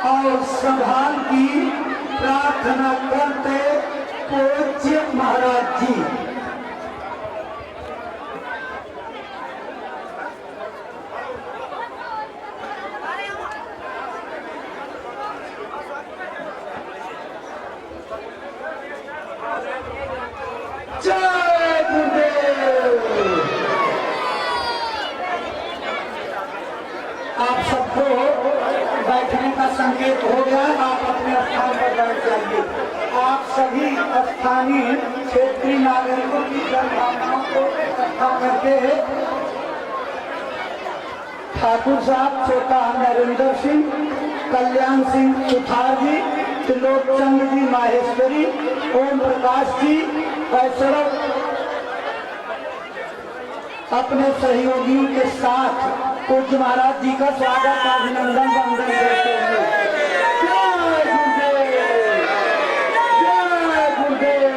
और संभाल की प्रार्थना करते पूज्य महाराज जी। जय गुरुदेव। आप सबको बैठने का संकेत हो गया, आप अपने स्थान पर बैठ जाइए। आप सभी स्थानीय क्षेत्रीय नागरिकों की जनभावनाओं को इकट्ठा करके ठाकुर साहब छोटा नरेंद्र सिंह, कल्याण सिंह सुथार जी, त्रिलोक चंद्र जी माहेश्वरी, ओम प्रकाश जी वैष्णव अपने सहयोगियों के साथ पूज्य महाराज जी का स्वागत अभिनंदन वंदन करते हुए जय गुरुदेव, जय गुरुदेव।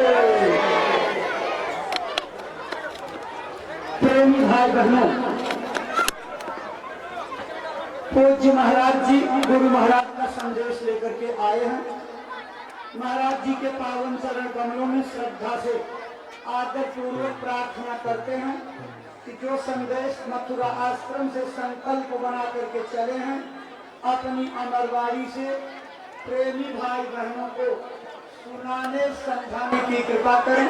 प्रेमी भाई बहनों, पूज्य महाराज जी गुरु महाराज का संदेश लेकर के आए हैं। महाराज जी के पावन चरण कमलों में श्रद्धा से आदर पूर्वक प्रार्थना करते हैं कि जो संदेश मथुरा आश्रम से संकल्प बना करके चले हैं, अपनी अमरवाणी से प्रेमी भाई बहनों को सुनाने समझाने की कृपा करें,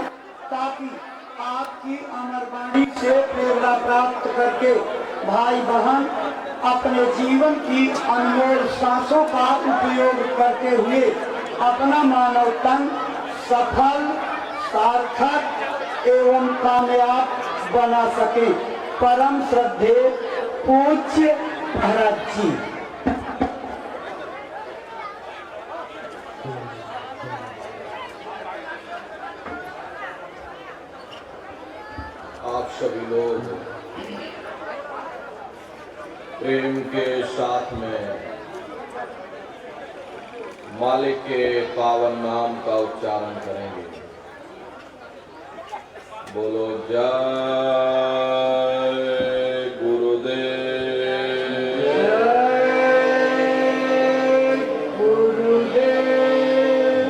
ताकि आपकी अमरवाणी से प्रेरणा प्राप्त करके भाई बहन अपने जीवन की अनमोल सांसों का उपयोग करते हुए अपना मानव तन सफल, सार्थक एवं कामयाब बना सके। परम श्रद्धेय पूज्य महाराज जी। आप सभी लोग प्रेम के साथ में मालिक के पावन नाम का उच्चारण करेंगे। बोलो जय गुरुदेव, जय गुरुदेव,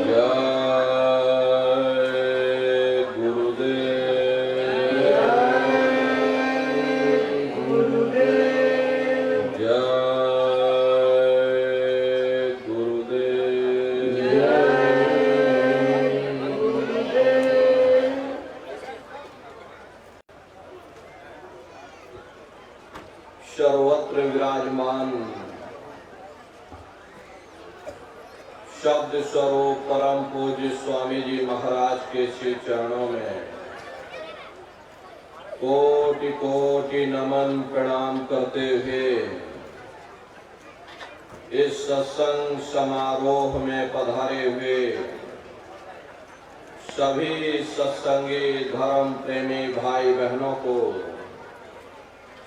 जय गुरुदेव, जय गुरुदेव, जय गुरुदेव। सर्वत्र विराजमान शब्द स्वरूप परम पूज्य स्वामी जी महाराज के श्री चरणों में कोटि कोटि नमन प्रणाम करते हुए इस सत्संग समारोह में पधारे हुए सभी सत्संगी धर्म प्रेमी भाई बहनों को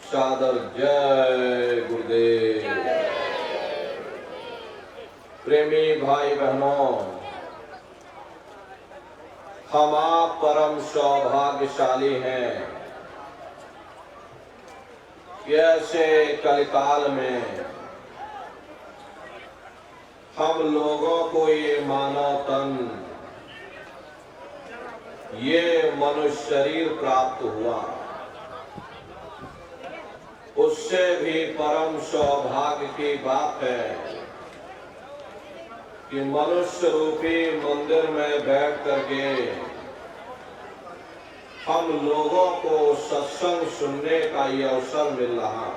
सादर जय गुरुदेव। प्रेमी भाई बहनों, हम आप परम सौभाग्यशाली हैं कि ऐसे कलिकाल में हम लोगों को ये मानव तन, ये मनुष्य शरीर प्राप्त हुआ। उससे भी परम सौभाग्य की बात है कि मनुष्य रूपी मंदिर में बैठ करके हम लोगों को सत्संग सुनने का ये अवसर मिल रहा।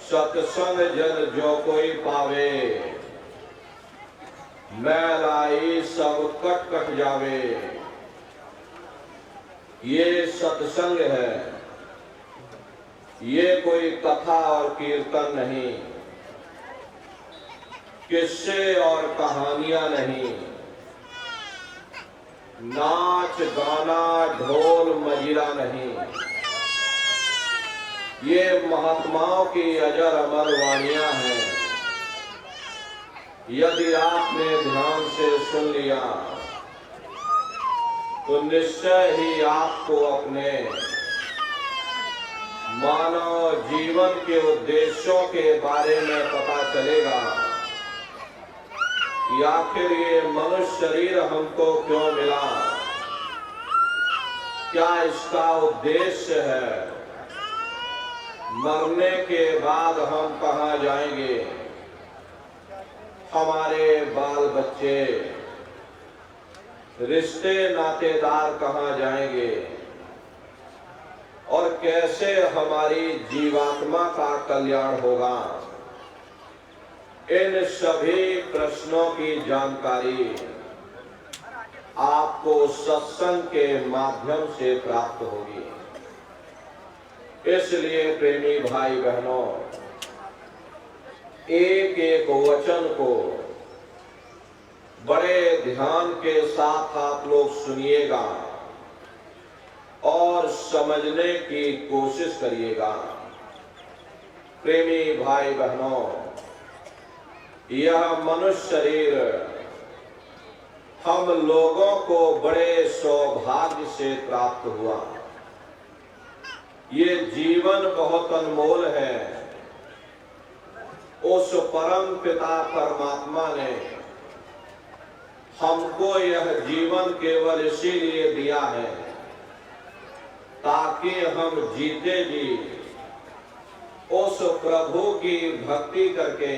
सत्संग जन जो कोई पावे, मैल आई सब कट कट जावे। ये सत्संग है, ये कोई कथा और कीर्तन नहीं, किस्से और कहानियां नहीं, नाच गाना ढोल मजीरा नहीं। ये महात्माओं की अजर अमर वाणियां हैं। यदि आपने ध्यान से सुन लिया तो निश्चय ही आपको अपने मानव जीवन के उद्देश्यों के बारे में पता चलेगा कि आखिर ये मनुष्य शरीर हमको क्यों मिला, क्या इसका उद्देश्य है, मरने के बाद हम कहाँ जाएंगे, हमारे बाल बच्चे रिश्ते नातेदार कहाँ जाएंगे और कैसे हमारी जीवात्मा का कल्याण होगा। इन सभी प्रश्नों की जानकारी आपको सत्संग के माध्यम से प्राप्त होगी। इसलिए प्रेमी भाई बहनों, एक एक वचन को बड़े ध्यान के साथ आप लोग सुनिएगा और समझने की कोशिश करिएगा। प्रेमी भाई बहनों, यह मनुष्य शरीर हम लोगों को बड़े सौभाग्य से प्राप्त हुआ। ये जीवन बहुत अनमोल है। उस परम पिता परमात्मा ने हमको यह जीवन केवल इसीलिए दिया है ताकि हम जीते जी उस प्रभु की भक्ति करके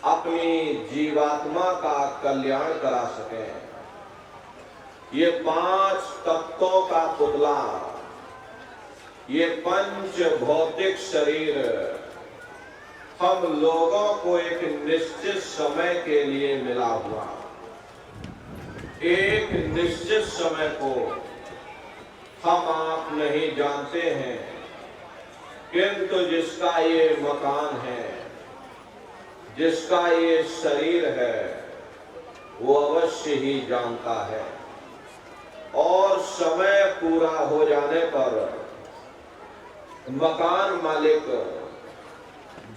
अपनी जीवात्मा का कल्याण करा सकें। ये 5 तत्वों का पुतला, ये पंच भौतिक शरीर हम लोगों को एक निश्चित समय के लिए मिला हुआ। एक निश्चित समय को हम आप नहीं जानते हैं, किंतु जिसका ये मकान है, जिसका ये शरीर है, वो अवश्य ही जानता है। और समय पूरा हो जाने पर मकान मालिक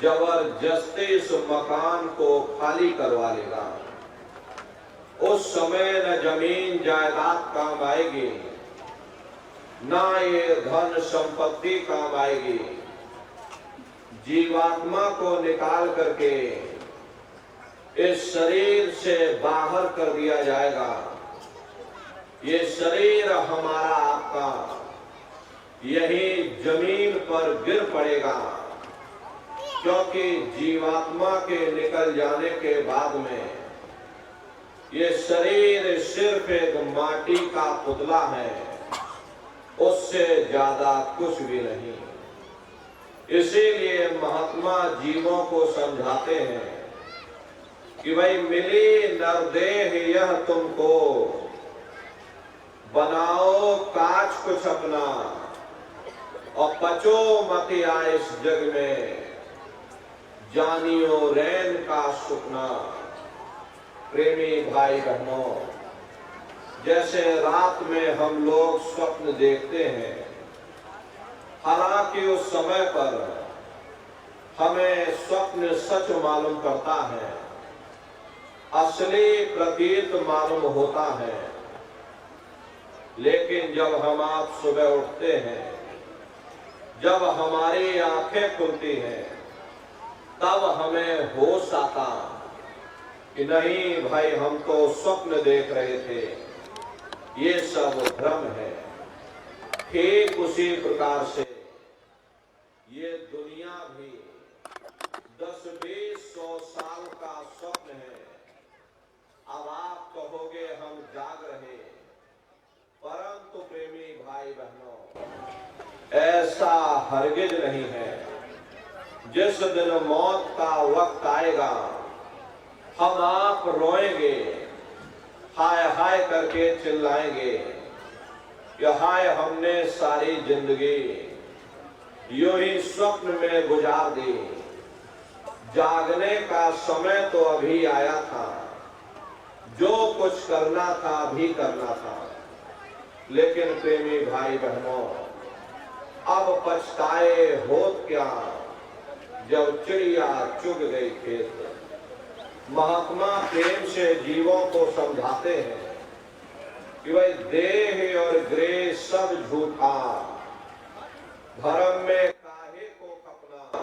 जबरदस्ती इस मकान को खाली करवा लेगा। उस समय न जमीन जायदाद काम आएगी, ना ये धन संपत्ति काम आएगी। जीवात्मा को निकाल करके इस शरीर से बाहर कर दिया जाएगा। ये शरीर हमारा आपका यही जमीन पर गिर पड़ेगा, क्योंकि जीवात्मा के निकल जाने के बाद में ये शरीर सिर्फ एक माटी का पुतला है, उससे ज्यादा कुछ भी नहीं। इसीलिए महात्मा जीवों को समझाते हैं कि भाई मिली नरदेह यह तुमको, बनाओ काज कुछ अपना और पचो मत आए इस जग में, जानियो रैन का सुपना। प्रेमी भाई बहनों, जैसे रात में हम लोग स्वप्न देखते हैं, हालांकि उस समय पर हमें स्वप्न सच मालूम पड़ता है, असली प्रतीत मालूम होता है। लेकिन जब हम आप सुबह उठते हैं, जब हमारी आंखें खुलती हैं, तब हमें होश आता कि नहीं भाई, हम तो स्वप्न देख रहे थे, ये सब भ्रम है। ठीक उसी प्रकार से ये दुनिया भी 10-20-100 साल का स्वप्न है। अब आप कहोगे हम जाग रहे, परंतु प्रेमी भाई बहनों, ऐसा हरगिज नहीं है। जिस दिन मौत का वक्त आएगा, हम आप रोएंगे, हाय हाय करके चिल्लाएंगे कि हाय, हमने सारी जिंदगी यूं ही स्वप्न में गुजार दी। जागने का समय तो अभी आया था, जो कुछ करना था अभी करना था। लेकिन प्रेमी भाई बहनों, अब पछताए होत क्या जब चिड़िया चुग गई खेत। महात्मा प्रेम से जीवों को समझाते हैं कि भाई देह और ग्रेह सब झूठा, धर्म में काहे को कपना,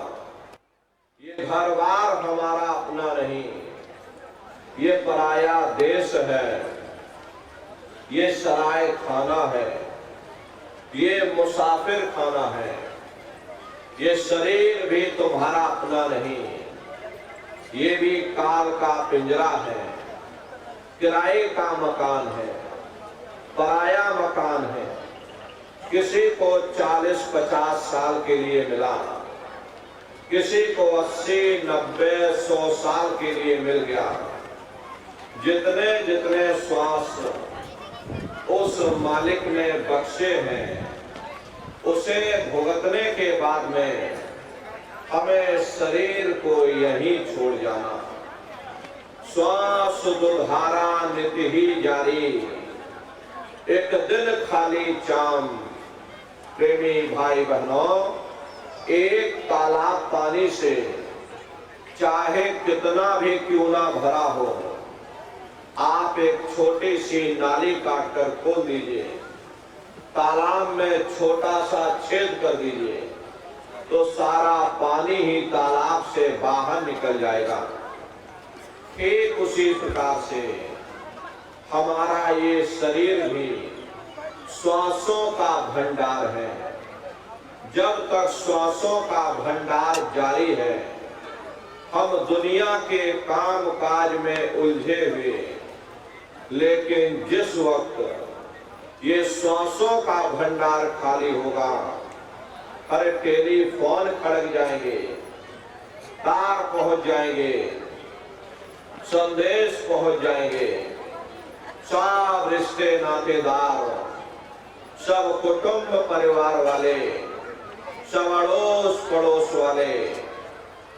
ये घर बार हमारा अपना नहीं। ये पराया देश है, ये सराय खाना है, ये मुसाफिर खाना है, ये शरीर भी तुम्हारा अपना नहीं, ये भी काल का पिंजरा है, किराए का मकान है, पराया मकान है। किसी को 40-50 साल के लिए मिला, किसी को 80-90-100 साल के लिए मिल गया। जितने जितने श्वास उस मालिक ने बख्शे हैं, उसे भुगतने के बाद में हमें शरीर को यहीं छोड़ जाना। श्वास दुर्धारा नित्य ही जारी, एक दिन खाली चाम। प्रेमी भाई बहनों, एक तालाब पानी से चाहे कितना भी क्यों ना भरा हो, आप एक छोटी सी नाली काटकर खोल दीजिए, तालाब में छोटा सा छेद कर दीजिए, तो सारा पानी ही तालाब से बाहर निकल जाएगा। ठीक उसी प्रकार से हमारा ये शरीर भी श्वासों का भंडार है। जब तक श्वासों का भंडार जारी है, हम दुनिया के काम काज में उलझे हुए, लेकिन जिस वक्त ये श्वासों का भंडार खाली होगा, अरे टेलीफोन खड़क जाएंगे, तार पहुंच जाएंगे, संदेश पहुंच जाएंगे, सब रिश्ते नातेदार, सब कुटुंब परिवार वाले, सब अड़ोस पड़ोस वाले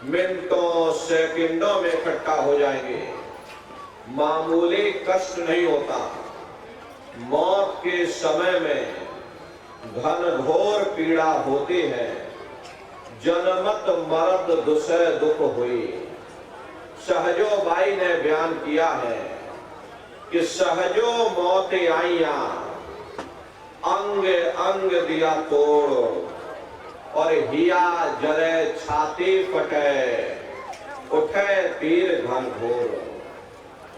मिनटों सेकंडों में इकट्ठा हो जाएंगे। मामूली कष्ट नहीं होता। मौत के समय में घनघोर पीड़ा होती है। जनमत मरद दुसह दुख हुई। सहजो बाई ने बयान किया है कि सहजो मौत आईया, अंग अंग दिया तोड़, और हिया जले छाती फटे, उठे तीर घनघोर।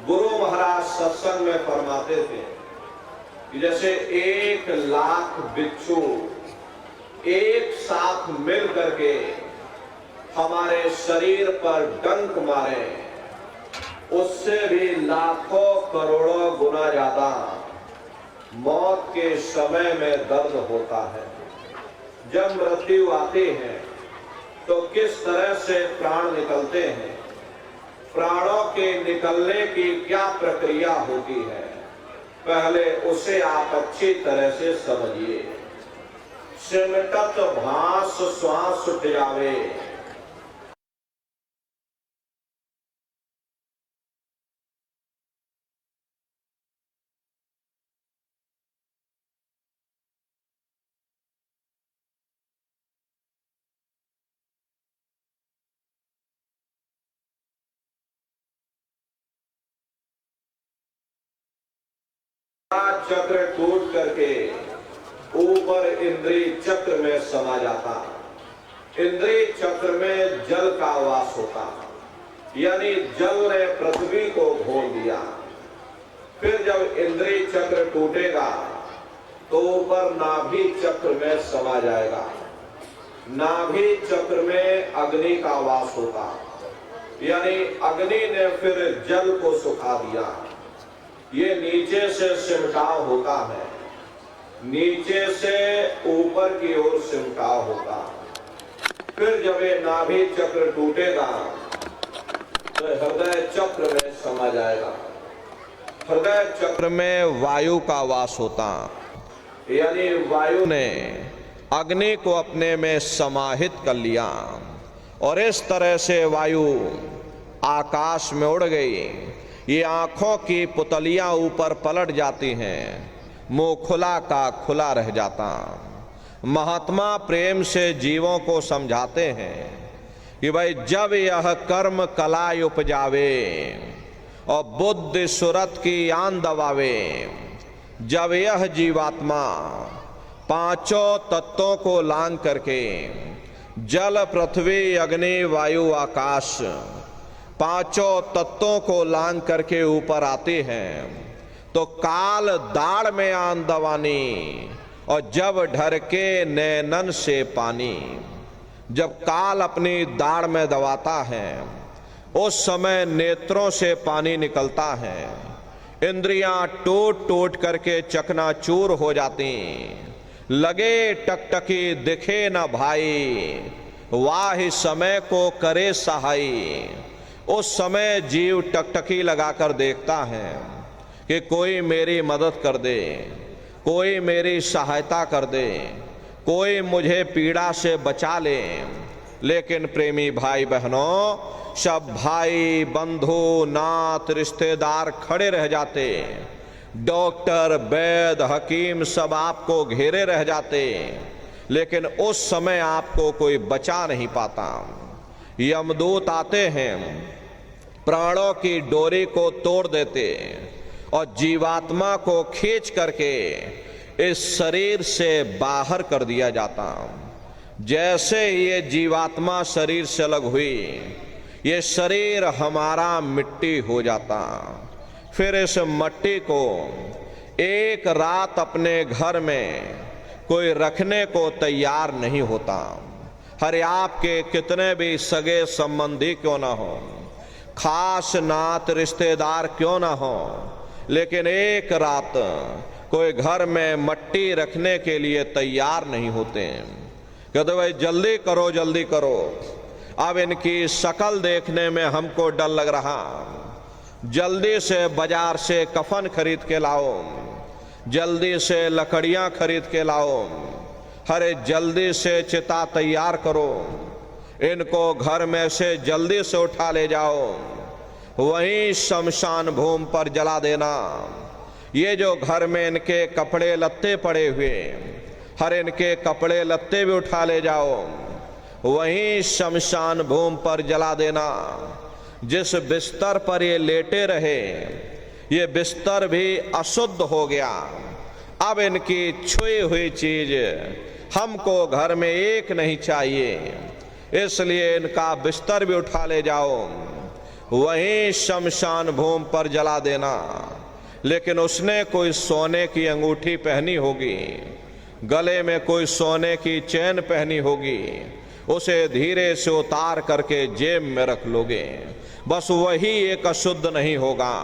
गुरु महाराज सत्संग में फरमाते थे कि जैसे 1,00,000 बिच्छू एक साथ मिल करके हमारे शरीर पर डंक मारे, उससे भी लाखों करोड़ों गुना ज्यादा मौत के समय में दर्द होता है। जब मृत्यु आती है तो किस तरह से प्राण निकलते हैं, प्राणों के निकलने की क्या प्रक्रिया होती है, पहले उसे आप अच्छी तरह से समझिए। सिमटत भास श्वास उठ जावे, चक्र टूट करके ऊपर इंद्रिय चक्र में समा जाता। इंद्रिय चक्र में जल का वास होता, यानी जल ने पृथ्वी को घोल दिया। फिर जब इंद्रिय चक्र टूटेगा तो ऊपर नाभि चक्र में समा जाएगा। नाभि चक्र में अग्नि का वास होता, यानी अग्नि ने फिर जल को सुखा दिया। ये नीचे से सिमटाव होता है, नीचे से ऊपर की ओर सिमटाव होता। फिर जब ये नाभि चक्र टूटेगा तो हृदय चक्र में समा जाएगा। हृदय चक्र में वायु का वास होता, यानी वायु ने अग्नि को अपने में समाहित कर लिया और इस तरह से वायु आकाश में उड़ गई। ये आंखों की पुतलियां ऊपर पलट जाती हैं, मुंह खुला का खुला रह जाता। महात्मा प्रेम से जीवों को समझाते हैं कि भाई जब यह कर्म कलाय उपजावे और बुद्धि सुरत की आन दबावे, जब यह जीवात्मा पांचों तत्वों को लांग करके जल पृथ्वी अग्नि वायु आकाश पांचों तत्वों को लांग करके ऊपर आती हैं, तो काल दाढ़ में आन दवानी और जब ढरके नैनन से पानी। जब काल अपनी दाढ़ में दबाता है उस समय नेत्रों से पानी निकलता है, इंद्रियां टूट टूट करके चकनाचूर हो जाती, लगे टकटकी दिखे न भाई, वाह समय को करे सहाई। उस समय जीव टकटकी लगाकर देखता है कि कोई मेरी मदद कर दे, कोई मेरी सहायता कर दे, कोई मुझे पीड़ा से बचा ले। लेकिन प्रेमी भाई बहनों, सब भाई बंधु नाथ रिश्तेदार खड़े रह जाते, डॉक्टर वैद्य हकीम सब आपको घेरे रह जाते, लेकिन उस समय आपको कोई बचा नहीं पाता। यमदूत आते हैं, प्राणों की डोरी को तोड़ देते और जीवात्मा को खींच करके इस शरीर से बाहर कर दिया जाता। जैसे ये जीवात्मा शरीर से अलग हुई, ये शरीर हमारा मिट्टी हो जाता। फिर इस मट्टी को एक रात अपने घर में कोई रखने को तैयार नहीं होता। हरे आपके कितने भी सगे संबंधी क्यों ना हो, खास नात रिश्तेदार क्यों ना हो, लेकिन एक रात कोई घर में मट्टी रखने के लिए तैयार नहीं होते। कहते भाई जल्दी करो जल्दी करो, अब इनकी शक्ल देखने में हमको डर लग रहा, जल्दी से बाजार से कफन खरीद के लाओ, जल्दी से लकड़ियां खरीद के लाओ, अरे जल्दी से चिता तैयार करो, इनको घर में से जल्दी से उठा ले जाओ, वहीं शमशान भूमि पर जला देना। ये जो घर में इनके कपड़े लत्ते पड़े हुए, हर इनके कपड़े लत्ते भी उठा ले जाओ, वहीं शमशान भूमि पर जला देना। जिस बिस्तर पर ये लेटे रहे, ये बिस्तर भी अशुद्ध हो गया, अब इनकी छुई हुई चीज हमको घर में एक नहीं चाहिए, इसलिए इनका बिस्तर भी उठा ले जाओ, वहीं शमशान भूमि पर जला देना। लेकिन उसने कोई सोने की अंगूठी पहनी होगी, गले में कोई सोने की चैन पहनी होगी, उसे धीरे से उतार करके जेब में रख लोगे, बस वही एक अशुद्ध नहीं होगा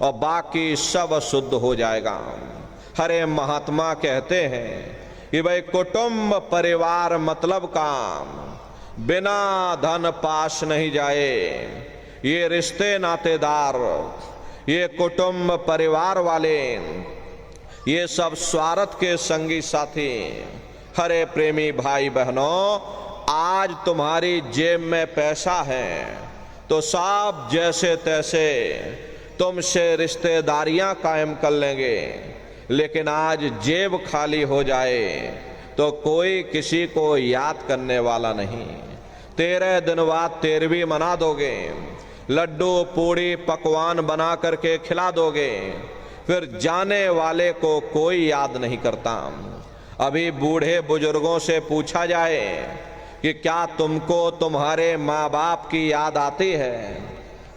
और बाकी सब अशुद्ध हो जाएगा। हरे महात्मा कहते हैं कि भाई कुटुंब परिवार मतलब काम, बिना धन पास नहीं जाए। ये रिश्ते नातेदार, ये कुटुंब परिवार वाले, ये सब स्वार्थ के संगी साथी। हरे प्रेमी भाई बहनों, आज तुम्हारी जेब में पैसा है तो सब जैसे तैसे तुमसे रिश्तेदारियां कायम कर लेंगे, लेकिन आज जेब खाली हो जाए तो कोई किसी को याद करने वाला नहीं। 13 दिन बाद 13वीं मना दोगे, लड्डू पूड़ी पकवान बना करके खिला दोगे, फिर जाने वाले को कोई याद नहीं करता। अभी बूढ़े बुजुर्गों से पूछा जाए कि क्या तुमको तुम्हारे माँ बाप की याद आती है,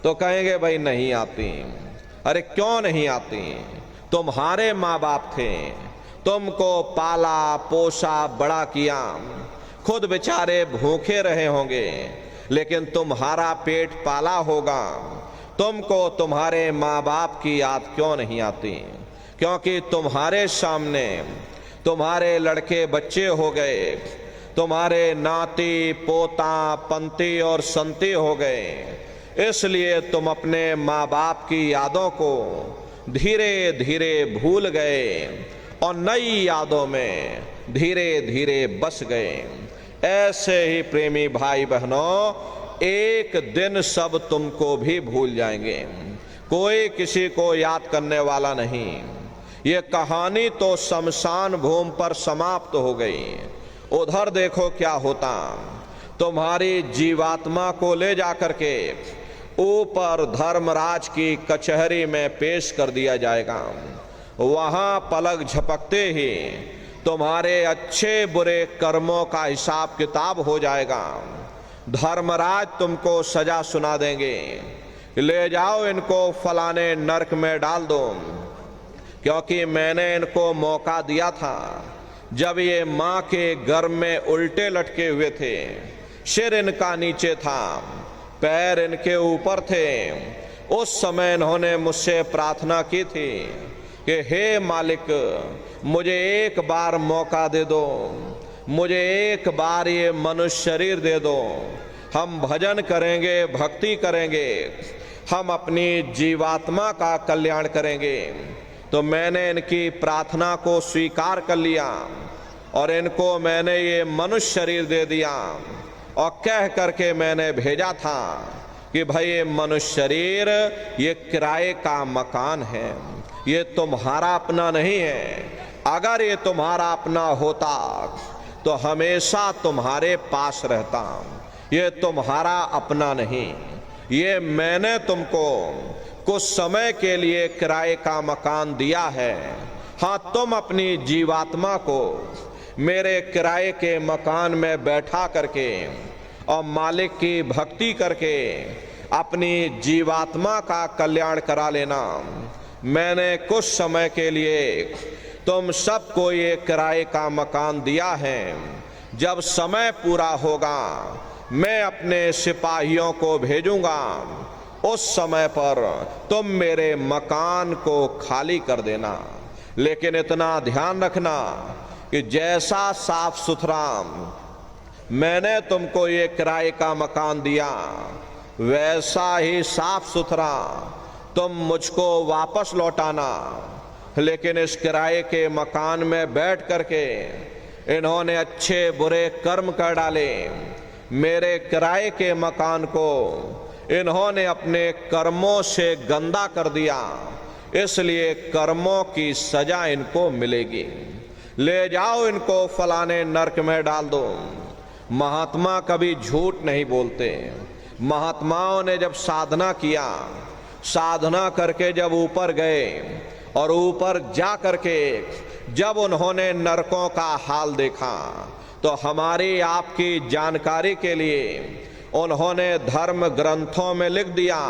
तो कहेंगे भाई नहीं आती। अरे क्यों नहीं आती? तुम्हारे माँ बाप थे, तुमको पाला पोसा बड़ा किया, खुद बेचारे भूखे रहे होंगे, लेकिन तुम्हारा पेट पाला होगा, तुमको तुम्हारे माँ बाप की याद क्यों नहीं आती? क्योंकि तुम्हारे सामने तुम्हारे लड़के बच्चे हो गए, तुम्हारे नाती पोता पंती और संती हो गए, इसलिए तुम अपने माँ बाप की यादों को धीरे धीरे भूल गए और नई यादों में धीरे धीरे बस गए। ऐसे ही प्रेमी भाई बहनों, एक दिन सब तुमको भी भूल जाएंगे, कोई किसी को याद करने वाला नहीं। ये कहानी तो शमशान भूमि पर समाप्त हो गई। उधर देखो क्या होता, तुम्हारी जीवात्मा को ले जाकर के ऊपर धर्मराज की कचहरी में पेश कर दिया जाएगा। वहां पलक झपकते ही तुम्हारे अच्छे बुरे कर्मों का हिसाब किताब हो जाएगा। धर्मराज तुमको सजा सुना देंगे, ले जाओ इनको फलाने नरक में डाल दो, क्योंकि मैंने इनको मौका दिया था जब ये माँ के गर्भ में उल्टे लटके हुए थे, सिर इनका नीचे था, पैर इनके ऊपर थे। उस समय इन्होंने मुझसे प्रार्थना की थी कि हे मालिक, मुझे एक बार मौका दे दो, मुझे एक बार ये मनुष्य शरीर दे दो, हम भजन करेंगे, भक्ति करेंगे, हम अपनी जीवात्मा का कल्याण करेंगे। तो मैंने इनकी प्रार्थना को स्वीकार कर लिया और इनको मैंने ये मनुष्य शरीर दे दिया और कह करके मैंने भेजा था कि भाई ये मनुष्य शरीर ये किराए का मकान है, ये तुम्हारा अपना नहीं है। अगर ये तुम्हारा अपना होता तो हमेशा तुम्हारे पास रहता, ये तुम्हारा अपना नहीं। ये मैंने तुमको कुछ समय के लिए किराए का मकान दिया है। हाँ, तुम अपनी जीवात्मा को मेरे किराए के मकान में बैठा करके और मालिक की भक्ति करके अपनी जीवात्मा का कल्याण करा लेना। मैंने कुछ समय के लिए तुम सबको ये किराए का मकान दिया है। जब समय पूरा होगा मैं अपने सिपाहियों को भेजूंगा, उस समय पर तुम मेरे मकान को खाली कर देना। लेकिन इतना ध्यान रखना कि जैसा साफ सुथरा मैंने तुमको ये किराए का मकान दिया, वैसा ही साफ सुथरा तुम मुझको वापस लौटाना। लेकिन इस किराए के मकान में बैठ करके इन्होंने अच्छे बुरे कर्म कर डाले। मेरे किराए के मकान को इन्होंने अपने कर्मों से गंदा कर दिया, इसलिए कर्मों की सजा इनको मिलेगी। ले जाओ इनको फलाने नरक में डाल दो। महात्मा कभी झूठ नहीं बोलते। महात्माओं ने जब साधना किया, साधना करके जब ऊपर गए और ऊपर जा करके जब उन्होंने नरकों का हाल देखा, तो हमारी आपकी जानकारी के लिए उन्होंने धर्म ग्रंथों में लिख दिया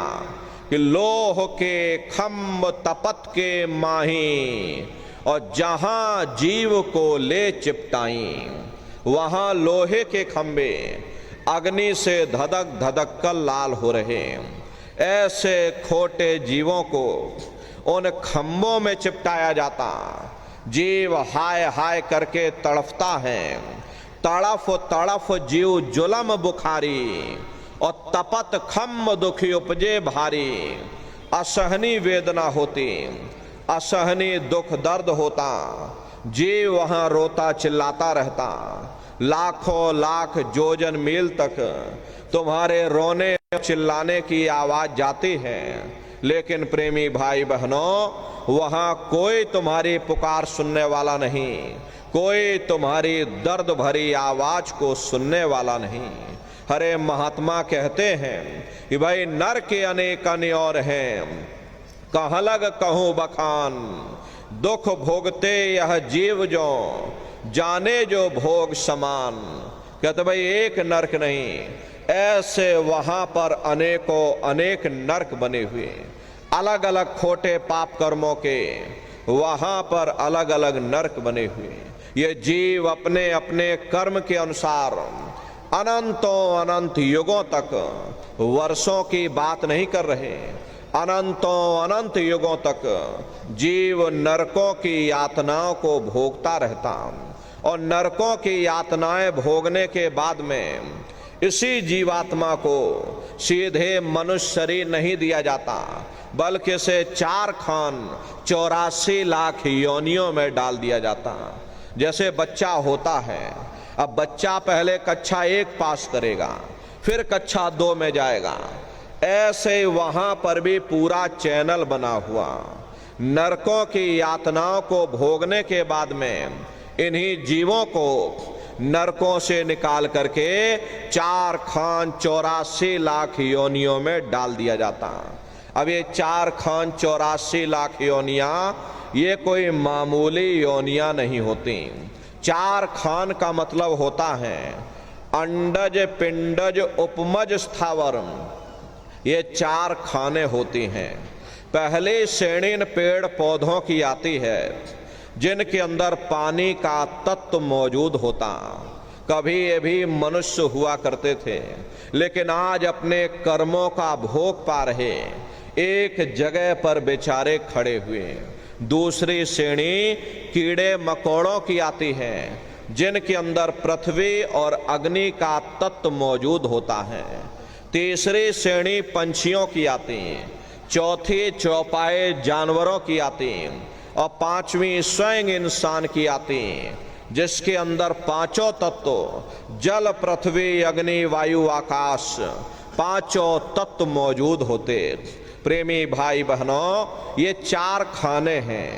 कि लोह के खम्भ तपत के माही, और जहां जीव को ले चिपटाई, वहां लोहे के खंबे अग्नि से धधक धधक कर लाल हो रहे। ऐसे खोटे जीवों को उन खंभों में चिपटाया जाता। जीव हाय हाय करके तड़फता है। तड़फ तड़फ जीव जुलम बुखारी, और तपत खम्भ दुखी उपजे भारी। असहनी वेदना होती, असहनी दुख दर्द होता। जीव वहां रोता चिल्लाता रहता। लाखों लाख जोजन मील तक तुम्हारे रोने चिल्लाने की आवाज जाती है, लेकिन प्रेमी भाई बहनों, वहां कोई तुम्हारी पुकार सुनने वाला नहीं, कोई तुम्हारी दर्द भरी आवाज को सुनने वाला नहीं। हरे महात्मा कहते हैं कि भाई नर के अनेक और हैं, कहाँ लग कहूं बखान। दुख भोगते यह जीव जो, जाने जो भोग समान। कहते भाई एक नरक नहीं, ऐसे वहां पर अनेकों अनेक नरक बने हुए, अलग अलग खोटे पाप कर्मों के वहां पर अलग अलग नरक बने हुए। ये जीव अपने अपने कर्म के अनुसार अनंतों अनंत युगों तक, वर्षों की बात नहीं कर रहे, अनंतों अनंत युगों तक जीव नरकों की यातनाओं को भोगता रहता। और नरकों की यातनाएं भोगने के बाद में इसी जीवात्मा को सीधे मनुष्य शरीर नहीं दिया जाता, बल्कि इसे 4 खान 84 लाख योनियों में डाल दिया जाता। जैसे बच्चा होता है, अब बच्चा पहले कक्षा 1 पास करेगा, फिर कक्षा 2 में जाएगा, ऐसे वहां पर भी पूरा चैनल बना हुआ। नरकों की यातनाओं को भोगने के बाद में इन्हीं जीवों को नरकों से निकाल करके 4 खान 84 लाख योनियों में डाल दिया जाता। अब ये 4 खान 84 लाख योनियां ये कोई मामूली योनियां नहीं होती। 4 खान का मतलब होता है अंडज, पिंडज, उपमज, स्थावरम, ये 4 खाने होती हैं। पहले श्रेणी इन पेड़ पौधों की आती है जिनके अंदर पानी का तत्व मौजूद होता। कभी ये भी मनुष्य हुआ करते थे, लेकिन आज अपने कर्मों का भोग पा रहे एक जगह पर बेचारे खड़े हुए। दूसरी श्रेणी कीड़े मकोड़ों की आती है जिनके अंदर पृथ्वी और अग्नि का तत्व मौजूद होता है। तीसरी श्रेणी पंछियों की आती है, चौथी चौपाए जानवरों की आती है और पांचवी स्वयं इंसान की आती है, जिसके अंदर 5 तत्व जल, पृथ्वी, अग्नि, वायु, आकाश 5 तत्व मौजूद होते। प्रेमी भाई बहनों, ये 4 खाने हैं,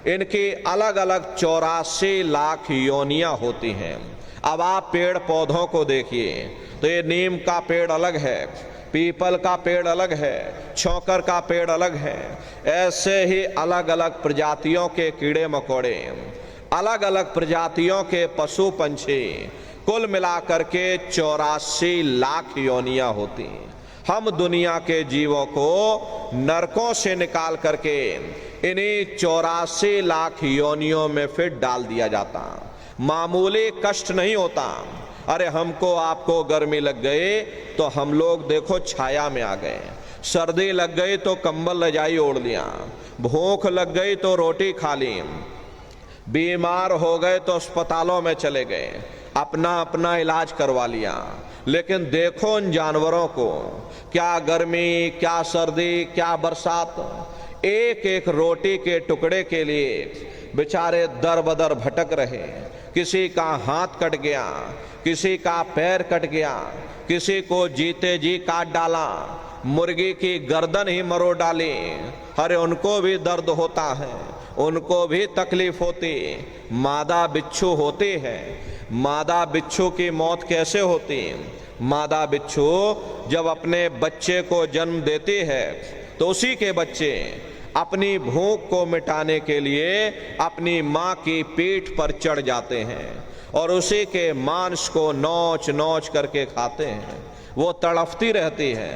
इनकी अलग अलग 84 लाख योनियां होती हैं। अब आप पेड़ पौधों को देखिए तो ये नीम का पेड़ अलग है, पीपल का पेड़ अलग है, छौकर का पेड़ अलग है। ऐसे ही अलग अलग प्रजातियों के कीड़े मकोड़े, अलग अलग प्रजातियों के पशु पंछी, कुल मिलाकर के 84 लाख योनियां होती हैं। हम दुनिया के जीवों को नरकों से निकाल करके इन्हीं 84 लाख योनियों में फिर डाल दिया जाता। मामूली कष्ट नहीं होता। अरे हमको आपको गर्मी लग गई तो हम लोग देखो छाया में आ गए, सर्दी लग गई तो कंबल रजाई ओढ़ लिया, भूख लग गई तो रोटी खा ली, बीमार हो गए तो अस्पतालों में चले गए, अपना अपना इलाज करवा लिया। लेकिन देखो उन जानवरों को, क्या गर्मी, क्या सर्दी, क्या बरसात, एक एक रोटी के टुकड़े के लिए बेचारे दर बदर भटक रहे। किसी का हाथ कट गया, किसी का पैर कट गया, किसी को जीते जी काट डाला, मुर्गी की गर्दन ही मरोड़ डाली। अरे उनको भी दर्द होता है, उनको भी तकलीफ होती। मादा बिच्छू होती है, मादा बिच्छू की मौत कैसे होती? मादा बिच्छू जब अपने बच्चे को जन्म देती है तो उसी के बच्चे अपनी भूख को मिटाने के लिए अपनी माँ की पीठ पर चढ़ जाते हैं और उसी के मांस को नोच नोच करके खाते हैं। वो तड़फती रहती है,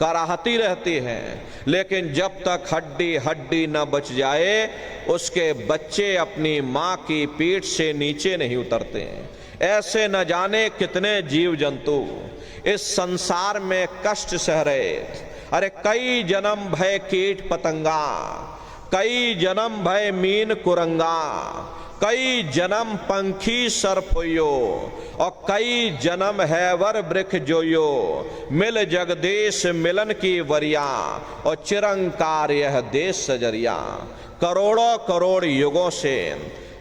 कराहती रहती है, लेकिन जब तक हड्डी हड्डी न बच जाए उसके बच्चे अपनी माँ की पीठ से नीचे नहीं उतरते हैं। ऐसे न जाने कितने जीव जंतु इस संसार में कष्ट सह रहे। अरे कई जन्म भय कीट पतंगा, कई जन्म भय मीन कुरंगा, कई जन्म पंखी सरफोयो और कई जन्म है वर वृक्ष जोयो। मिल जगदीश मिलन की वरिया और चिरंकार यह देश सजरिया। करोड़ों करोड़ युगों से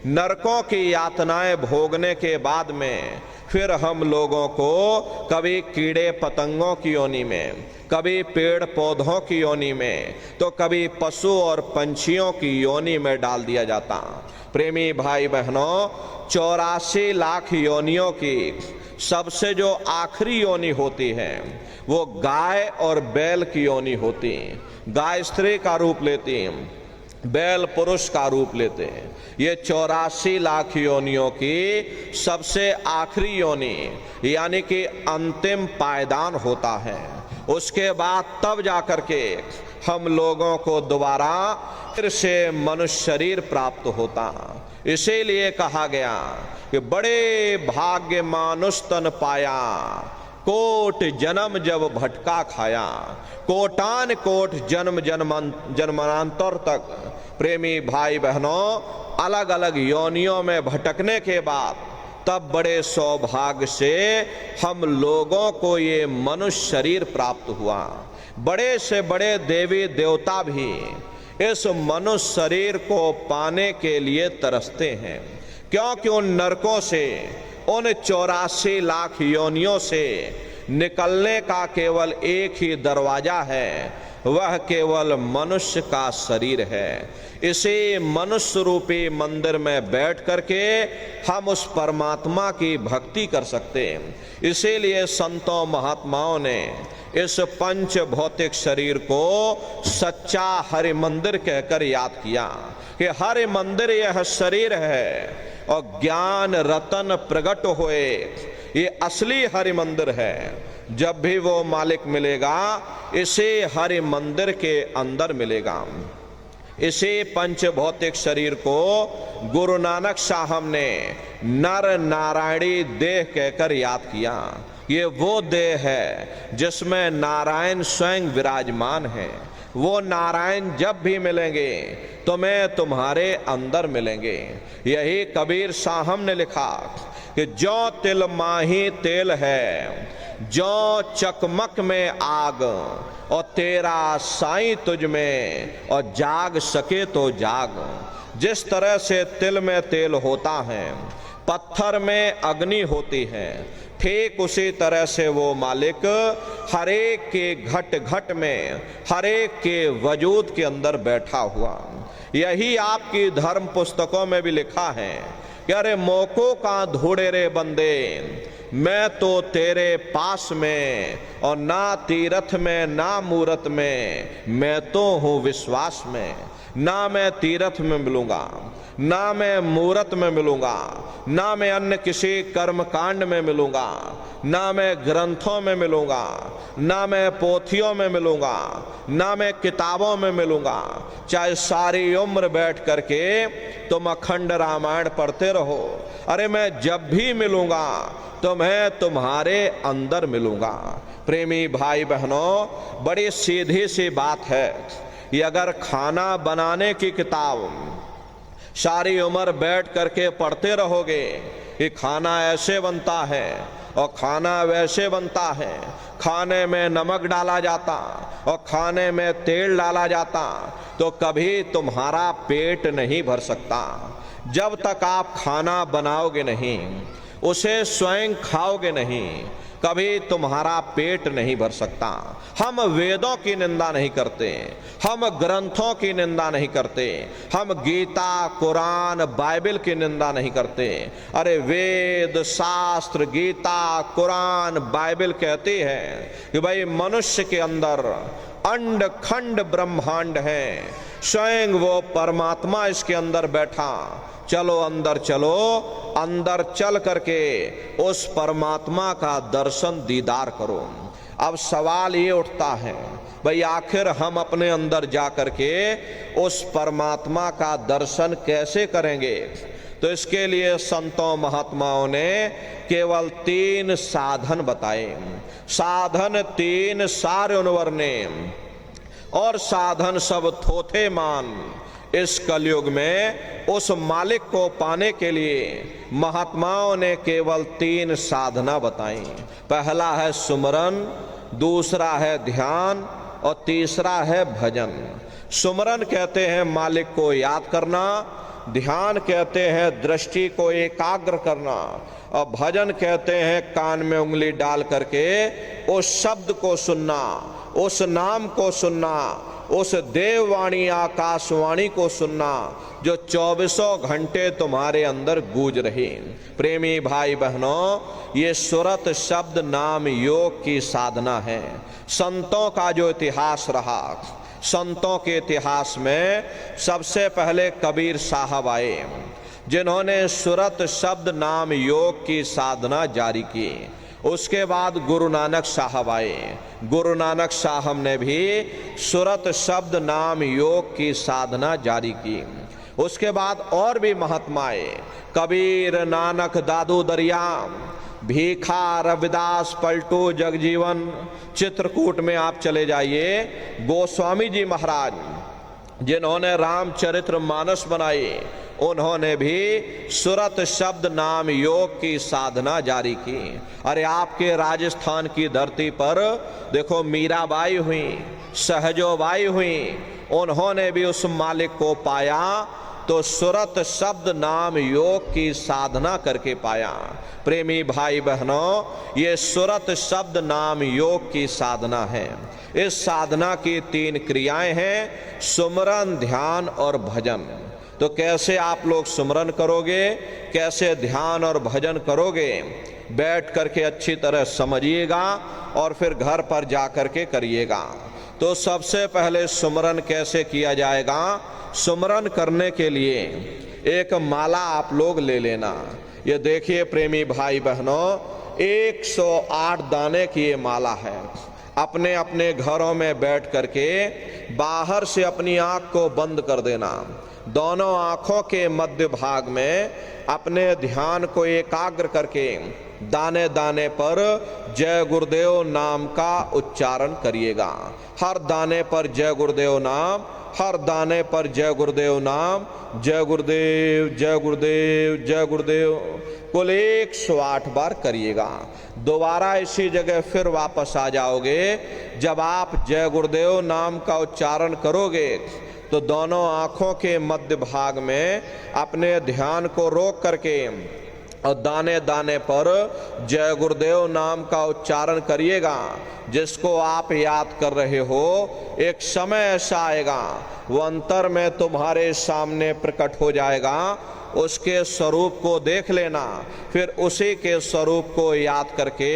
नरकों की यातनाएं भोगने के बाद में फिर हम लोगों को कभी कीड़े पतंगों की योनि में, कभी पेड़ पौधों की योनि में, तो कभी पशु और पंछियों की योनि में डाल दिया जाता। प्रेमी भाई बहनों, 84 लाख योनियों की सबसे जो आखिरी योनि होती है वो गाय और बैल की योनि होती। गाय स्त्री का रूप लेती, बैल पुरुष का रूप लेते हैं। ये 84 लाख योनियों की सबसे आखिरी योनि यानी कि अंतिम पायदान होता है। उसके बाद तब जाकर के हम लोगों को दोबारा फिर से मनुष्य शरीर प्राप्त होता। इसीलिए कहा गया कि बड़े भाग्य मानुष तन पाया, कोट जन्म जब भटका खाया। कोटान कोट जन्म जन्मांतर तक प्रेमी भाई बहनों अलग अलग योनियों में भटकने के बाद तब बड़े सौभाग्य से हम लोगों को ये मनुष्य शरीर प्राप्त हुआ। बड़े से बड़े देवी देवता भी इस मनुष्य शरीर को पाने के लिए तरसते हैं, क्योंकि उन नरकों से, उन 84 लाख योनियों से निकलने का केवल एक ही दरवाजा है, वह केवल मनुष्य का शरीर है। इसी मनुष्य रूपी मंदिर में बैठ करके हम उस परमात्मा की भक्ति कर सकते हैं। इसीलिए संतों महात्माओं ने इस पंच भौतिक शरीर को सच्चा हरि मंदिर कहकर याद किया कि हरि मंदिर यह शरीर है और ज्ञान रतन प्रकट होए, ये असली हरि मंदिर है। जब भी वो मालिक मिलेगा इसे हरि मंदिर के अंदर मिलेगा। इसे पंच भौतिक शरीर को गुरु नानक साहब ने नर नारायणी देह कहकर याद किया। ये वो देह है जिसमें नारायण स्वयं विराजमान है। वो नारायण जब भी मिलेंगे तुम्हें तुम्हारे अंदर मिलेंगे। यही कबीर साहब ने लिखा कि जो तिल माही तेल है, जो चकमक में आग, और तेरा साईं तुझ में, और जाग सके तो जाग। जिस तरह से तिल में तेल होता है, पत्थर में अग्नि होती है, ठीक उसी तरह से वो मालिक हरेक के घट घट में, हरेक के वजूद के अंदर बैठा हुआ। यही आपकी धर्म पुस्तकों में भी लिखा है कि अरे मोको का धूड़े रे बंदे, मैं तो तेरे पास में, और ना तीरथ में ना मूरत में, मैं तो हूँ विश्वास में। ना मैं तीरथ में मिलूंगा, ना मैं मूरत में मिलूंगा, ना मैं अन्य किसी कर्म कांड में मिलूंगा, ना मैं ग्रंथों में मिलूंगा, ना मैं पोथियों में मिलूंगा, ना मैं किताबों में मिलूंगा। चाहे सारी उम्र बैठ करके तुम अखंड रामायण पढ़ते रहो, अरे मैं जब भी मिलूंगा तो मैं तुम्हारे अंदर मिलूंगा। प्रेमी भाई बहनों, बड़ी सीधी सी बात है। ये अगर खाना बनाने की किताब सारी उम्र बैठ करके पढ़ते रहोगे कि खाना ऐसे बनता है और खाना वैसे बनता है, खाने में नमक डाला जाता और खाने में तेल डाला जाता, तो कभी तुम्हारा पेट नहीं भर सकता। जब तक आप खाना बनाओगे नहीं, उसे स्वयं खाओगे नहीं, कभी तुम्हारा पेट नहीं भर सकता। हम वेदों की निंदा नहीं करते, हम ग्रंथों की निंदा नहीं करते, हम गीता कुरान बाइबल की निंदा नहीं करते। अरे वेद शास्त्र गीता कुरान बाइबल कहती है कि भाई मनुष्य के अंदर अंड खंड ब्रह्मांड है, स्वयं वो परमात्मा इसके अंदर बैठा। चलो अंदर चलो, अंदर चल करके उस परमात्मा का दर्शन दीदार करो। अब सवाल ये उठता है, भाई आखिर हम अपने अंदर जा करके उस परमात्मा का दर्शन कैसे करेंगे? तो इसके लिए संतों महात्माओं ने केवल 3 साधन बताए। साधन 3 सारे उनवर्ने, और साधन सब थोथे मान। इस कलयुग में उस मालिक को पाने के लिए महात्माओं ने केवल 3 साधना बताई। पहला है सुमरन, दूसरा है ध्यान, और तीसरा है भजन। सुमरन कहते हैं मालिक को याद करना, ध्यान कहते हैं दृष्टि को एकाग्र करना, और भजन कहते हैं कान में उंगली डाल करके उस शब्द को सुनना, उस नाम को सुनना, उस देववाणी आकाशवाणी को सुनना जो 24 घंटे तुम्हारे अंदर गूंज रही। प्रेमी भाई बहनों, ये सुरत शब्द नाम योग की साधना है। संतों का जो इतिहास रहा, संतों के इतिहास में सबसे पहले कबीर साहब आए, जिन्होंने सुरत शब्द नाम योग की साधना जारी की। उसके बाद गुरु नानक साहब आए। गुरु नानक साहब ने भी सुरत शब्द नाम योग की साधना जारी की। उसके बाद और भी महात्मा आए, कबीर, नानक, दादू दरिया, भीखा, रविदास, पलटू, जगजीवन। चित्रकूट में आप चले जाइए, गोस्वामी जी महाराज जिन्होंने रामचरित्र मानस बनाई, उन्होंने भी सुरत शब्द नाम योग की साधना जारी की। अरे आपके राजस्थान की धरती पर देखो मीराबाई हुई, सहजोबाई हुई, उन्होंने भी उस मालिक को पाया तो सुरत शब्द नाम योग की साधना करके पाया। प्रेमी भाई बहनों, ये सुरत शब्द नाम योग की साधना है। इस साधना की 3 क्रियाएं हैं, सुमरन, ध्यान और भजन। तो कैसे आप लोग सुमरन करोगे, कैसे ध्यान और भजन करोगे, बैठ करके अच्छी तरह समझिएगा और फिर घर पर जा करके करिएगा। तो सबसे पहले सुमरन कैसे किया जाएगा? सुमरन करने के लिए एक माला आप लोग ले लेना। ये देखिए प्रेमी भाई बहनों, 108 दाने की ये माला है। अपने अपने घरों में बैठ करके बाहर से अपनी आंख को बंद कर देना। दोनों आंखों के मध्य भाग में अपने ध्यान को एकाग्र करके दाने दाने पर जय गुरुदेव नाम का उच्चारण करिएगा। हर दाने पर जय गुरुदेव नाम, हर दाने पर जय गुरुदेव नाम, जय गुरुदेव जय गुरुदेव जय गुरुदेव कुल 108 बार करिएगा। दोबारा इसी जगह फिर वापस आ जाओगे। जब आप जय गुरुदेव नाम का उच्चारण करोगे तो दोनों आंखों के मध्य भाग में अपने ध्यान को रोक करके और दाने दाने पर जय गुरुदेव नाम का उच्चारण करिएगा। जिसको आप याद कर रहे हो, एक समय ऐसा आएगा वो अंतर में तुम्हारे सामने प्रकट हो जाएगा। उसके स्वरूप को देख लेना, फिर उसी के स्वरूप को याद करके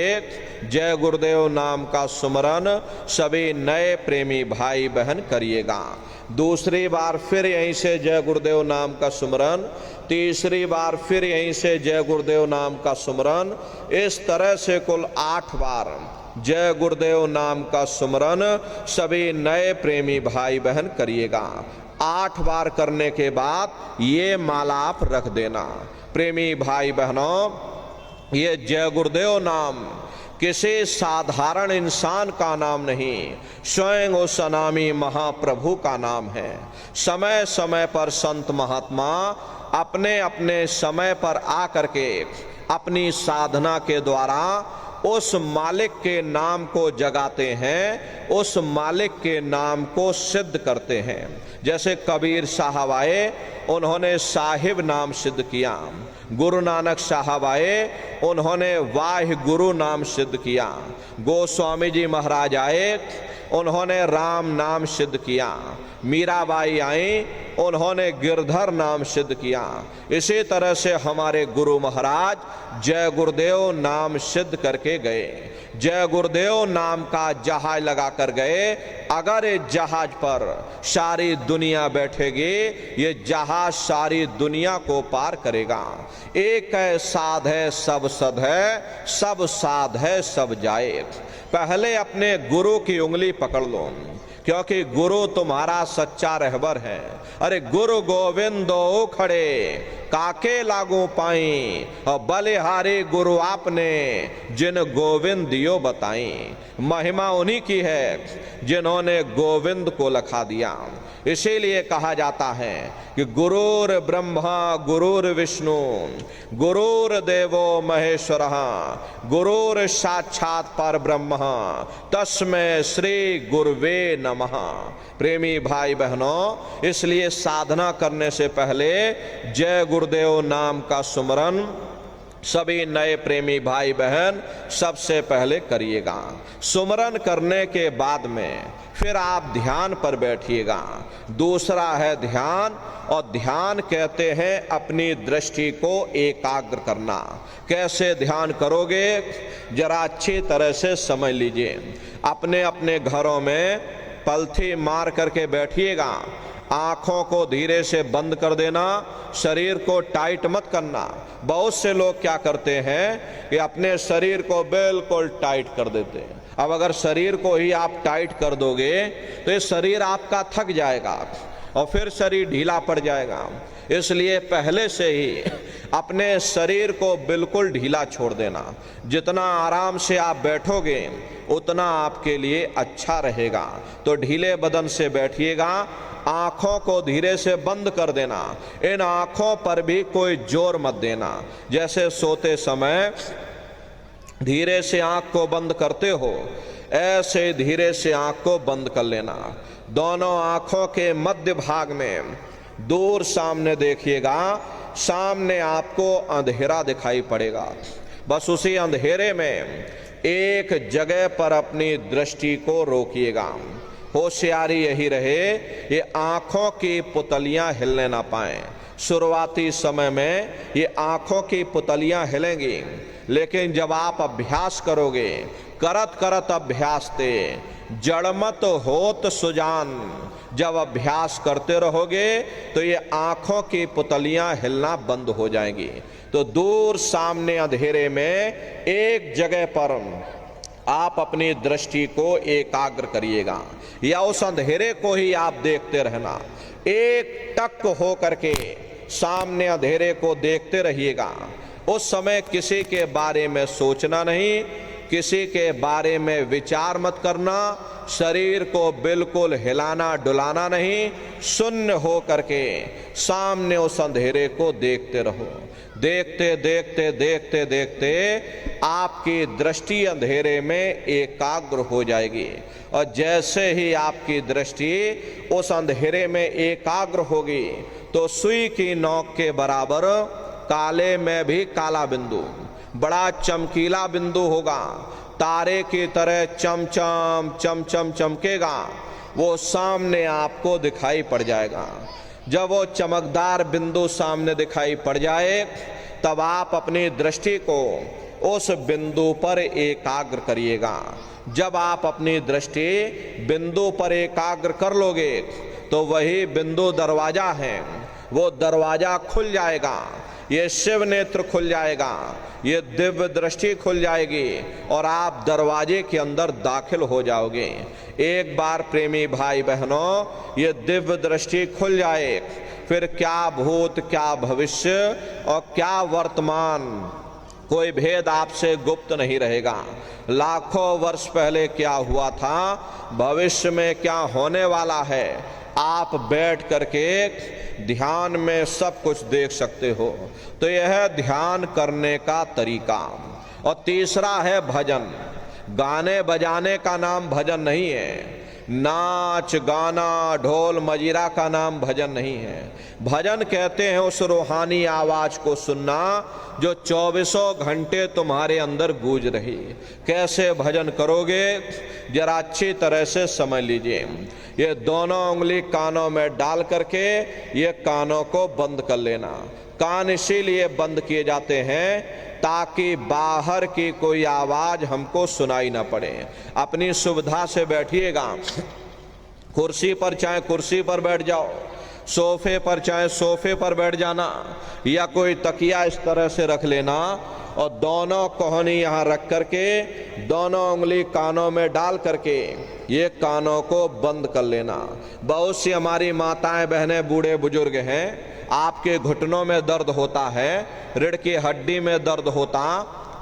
जय गुरुदेव नाम का सुमरन सभी नए प्रेमी भाई बहन करिएगा। दूसरी बार फिर यहीं से जय गुरुदेव नाम का सुमरन, तीसरी बार फिर यहीं से जय गुरुदेव नाम का सुमरन। इस तरह से कुल 8 बार जय गुरुदेव नाम का सुमरन सभी नए प्रेमी भाई बहन करिएगा। 8 बार करने के बाद ये माला आप रख देना। प्रेमी भाई बहनों, ये जय गुरुदेव नाम किसी साधारण इंसान का नाम नहीं, स्वयं उस अनामी महाप्रभु का नाम है। समय समय पर संत महात्मा अपने अपने समय पर आकर के अपनी साधना के द्वारा उस मालिक के नाम को जगाते हैं, उस मालिक के नाम को सिद्ध करते हैं। जैसे कबीर साहब आए, उन्होंने साहिब नाम सिद्ध किया। गुरु नानक साहब आए, उन्होंने वाह गुरु नाम सिद्ध किया। गोस्वामी जी महाराज आए, उन्होंने राम नाम सिद्ध किया। मीराबाई आई, उन्होंने गिरधर नाम सिद्ध किया। इसी तरह से हमारे गुरु महाराज जय गुरुदेव नाम सिद्ध करके गए। जय गुरुदेव नाम का जहाज लगा कर गए। अगर इस जहाज पर सारी दुनिया बैठेगी, ये जहाज सारी दुनिया को पार करेगा। एक है साध है सब सद है, सब साध है सब जाए। पहले अपने गुरु की उंगली पकड़ लो, क्योंकि गुरु तुम्हारा सच्चा रहबर है। अरे गुरु गोविंदो खड़े काके लागू पाई, और बलिहारी गुरु आपने जिन गोविंद दियो बताई। महिमा उन्हीं की है जिन्होंने गोविंद को लखा दिया। इसीलिए कहा जाता है कि गुरुर ब्रह्मा गुरुर विष्णु गुरुर देवो महेश्वरः गुरुर साक्षात पर ब्रह्म तस्मै श्री गुरुवे नमः। प्रेमी भाई बहनों, इसलिए साधना करने से पहले जय गुरुदेव नाम का सुमरन सभी नए प्रेमी भाई बहन सबसे पहले करिएगा। सुमरन करने के बाद में फिर आप ध्यान पर बैठिएगा। दूसरा है ध्यान, और ध्यान कहते हैं अपनी दृष्टि को एकाग्र करना। कैसे ध्यान करोगे, जरा अच्छी तरह से समझ लीजिए। अपने अपने घरों में पलथी मार करके बैठिएगा। आंखों को धीरे से बंद कर देना, शरीर को टाइट मत करना। बहुत से लोग क्या करते हैं कि अपने शरीर को बिल्कुल टाइट कर देते हैं। अब अगर शरीर को ही आप टाइट कर दोगे तो ये शरीर आपका थक जाएगा और फिर शरीर ढीला पड़ जाएगा। इसलिए पहले से ही अपने शरीर को बिल्कुल ढीला छोड़ देना। जितना आराम से आप बैठोगे उतना आपके लिए अच्छा रहेगा। तो ढीले बदन से बैठिएगा। आंखों को धीरे से बंद कर देना। इन आंखों पर भी कोई जोर मत देना। जैसे सोते समय धीरे से आंख को बंद करते हो, ऐसे धीरे से आंख को बंद कर लेना। दोनों आंखों के मध्य भाग में दूर सामने देखिएगा, सामने आपको अंधेरा दिखाई पड़ेगा। बस उसी अंधेरे में एक जगह पर अपनी दृष्टि को रोकिएगा। होशियारी यही रहे ये आंखों की पुतलियां हिलने ना पाएं। शुरुआती समय में ये आंखों की पुतलियां हिलेंगी, लेकिन जब आप अभ्यास करोगे, करत करत अभ्यास ते जड़मत होत सुजान। जब अभ्यास करते रहोगे तो ये आंखों की पुतलियां हिलना बंद हो जाएंगी। तो दूर सामने अंधेरे में एक जगह पर आप अपनी दृष्टि को एकाग्र करिएगा, या उस अंधेरे को ही आप देखते रहना। एक टक हो करके सामने अंधेरे को देखते रहिएगा। उस समय किसी के बारे में सोचना नहीं, किसी के बारे में विचार मत करना, शरीर को बिल्कुल हिलाना डुलाना नहीं, शून्य हो करके सामने उस अंधेरे को देखते रहो। देखते देखते देखते देखते आपकी दृष्टि अंधेरे में एकाग्र हो जाएगी, और जैसे ही आपकी दृष्टि उस अंधेरे में एकाग्र होगी तो सुई की नोक के बराबर काले में भी काला बिंदु, बड़ा चमकीला बिंदु होगा, तारे की तरह चमचम चमचम चमकेगा, वो सामने आपको दिखाई पड़ जाएगा। जब वो चमकदार बिंदु सामने दिखाई पड़ जाए तब आप अपनी दृष्टि को उस बिंदु पर एकाग्र करिएगा। जब आप अपनी दृष्टि बिंदु पर एकाग्र कर लोगे तो वही बिंदु दरवाजा है, वो दरवाजा खुल जाएगा, ये शिव नेत्र खुल जाएगा, ये दिव्य दृष्टि खुल जाएगी और आप दरवाजे के अंदर दाखिल हो जाओगे। एक बार प्रेमी भाई बहनों ये दिव्य दृष्टि खुल जाए, फिर क्या भूत क्या भविष्य और क्या वर्तमान कोई भेद आपसे गुप्त नहीं रहेगा। लाखों वर्ष पहले क्या हुआ था, भविष्य में क्या होने वाला है, आप बैठ करके ध्यान में सब कुछ देख सकते हो। तो यह ध्यान करने का तरीका। और तीसरा है भजन। गाने बजाने का नाम भजन नहीं है, नाच गाना ढोल मजीरा का नाम भजन नहीं है। भजन कहते हैं उस रूहानी आवाज को सुनना जो 24 घंटे तुम्हारे अंदर गूंज रही। कैसे भजन करोगे जरा अच्छी तरह से समझ लीजिए। ये दोनों उंगली कानों में डाल करके ये कानों को बंद कर लेना। कान इसीलिए बंद किए जाते हैं ताकि बाहर की कोई आवाज हमको सुनाई ना पड़े। अपनी सुविधा से बैठिएगा, कुर्सी पर चाहे कुर्सी पर बैठ जाओ, सोफे पर चाहे सोफे पर बैठ जाना, या कोई तकिया इस तरह से रख लेना और दोनों कोहनी यहाँ रख करके दोनों उंगली कानों में डाल करके ये कानों को बंद कर लेना। बहुत सी हमारी माताएं बहनें बूढ़े बुजुर्ग हैं, आपके घुटनों में दर्द होता है, रीढ़ की हड्डी में दर्द होता,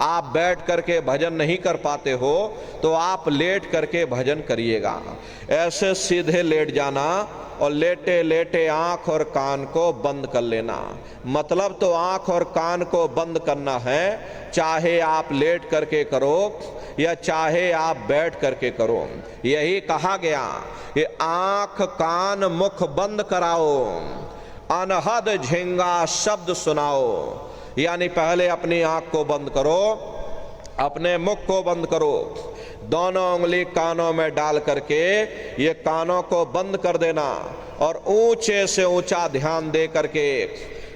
आप बैठ करके भजन नहीं कर पाते हो तो आप लेट करके भजन करिएगा। ऐसे सीधे लेट जाना और लेटे लेटे आंख और कान को बंद कर लेना। मतलब तो आंख और कान को बंद करना है, चाहे आप लेट करके करो या चाहे आप बैठ करके करो। यही कहा गया कि आंख कान मुख बंद कराओ, अनहद झिंगा शब्द सुनाओ। यानी पहले अपनी आंख को बंद करो, अपने मुख को बंद करो, दोनों उंगली कानों में डाल करके ये कानों को बंद कर देना और ऊंचे से ऊंचा ध्यान दे करके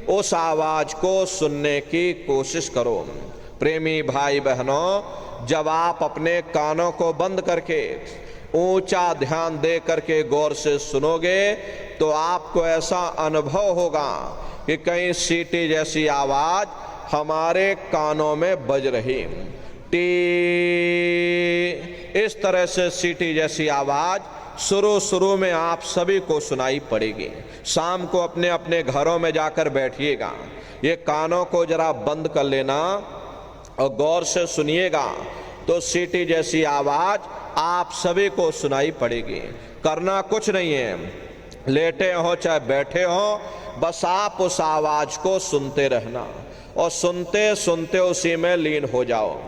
उस आवाज को सुनने की कोशिश करो। प्रेमी भाई बहनों, जब आप अपने कानों को बंद करके ऊंचा ध्यान दे करके गौर से सुनोगे तो आपको ऐसा अनुभव होगा कि कहीं सीटी जैसी आवाज हमारे कानों में बज रही। टी, इस तरह से सीटी जैसी आवाज शुरू में आप सभी को सुनाई पड़ेगी। शाम को अपने अपने घरों में जाकर बैठिएगा, ये कानों को जरा बंद कर लेना और गौर से सुनिएगा तो सीटी जैसी आवाज आप सभी को सुनाई पड़ेगी। करना कुछ नहीं है, लेटे हो चाहे बैठे हो, बस आप उस आवाज को सुनते रहना और सुनते सुनते उसी में लीन हो जाओ।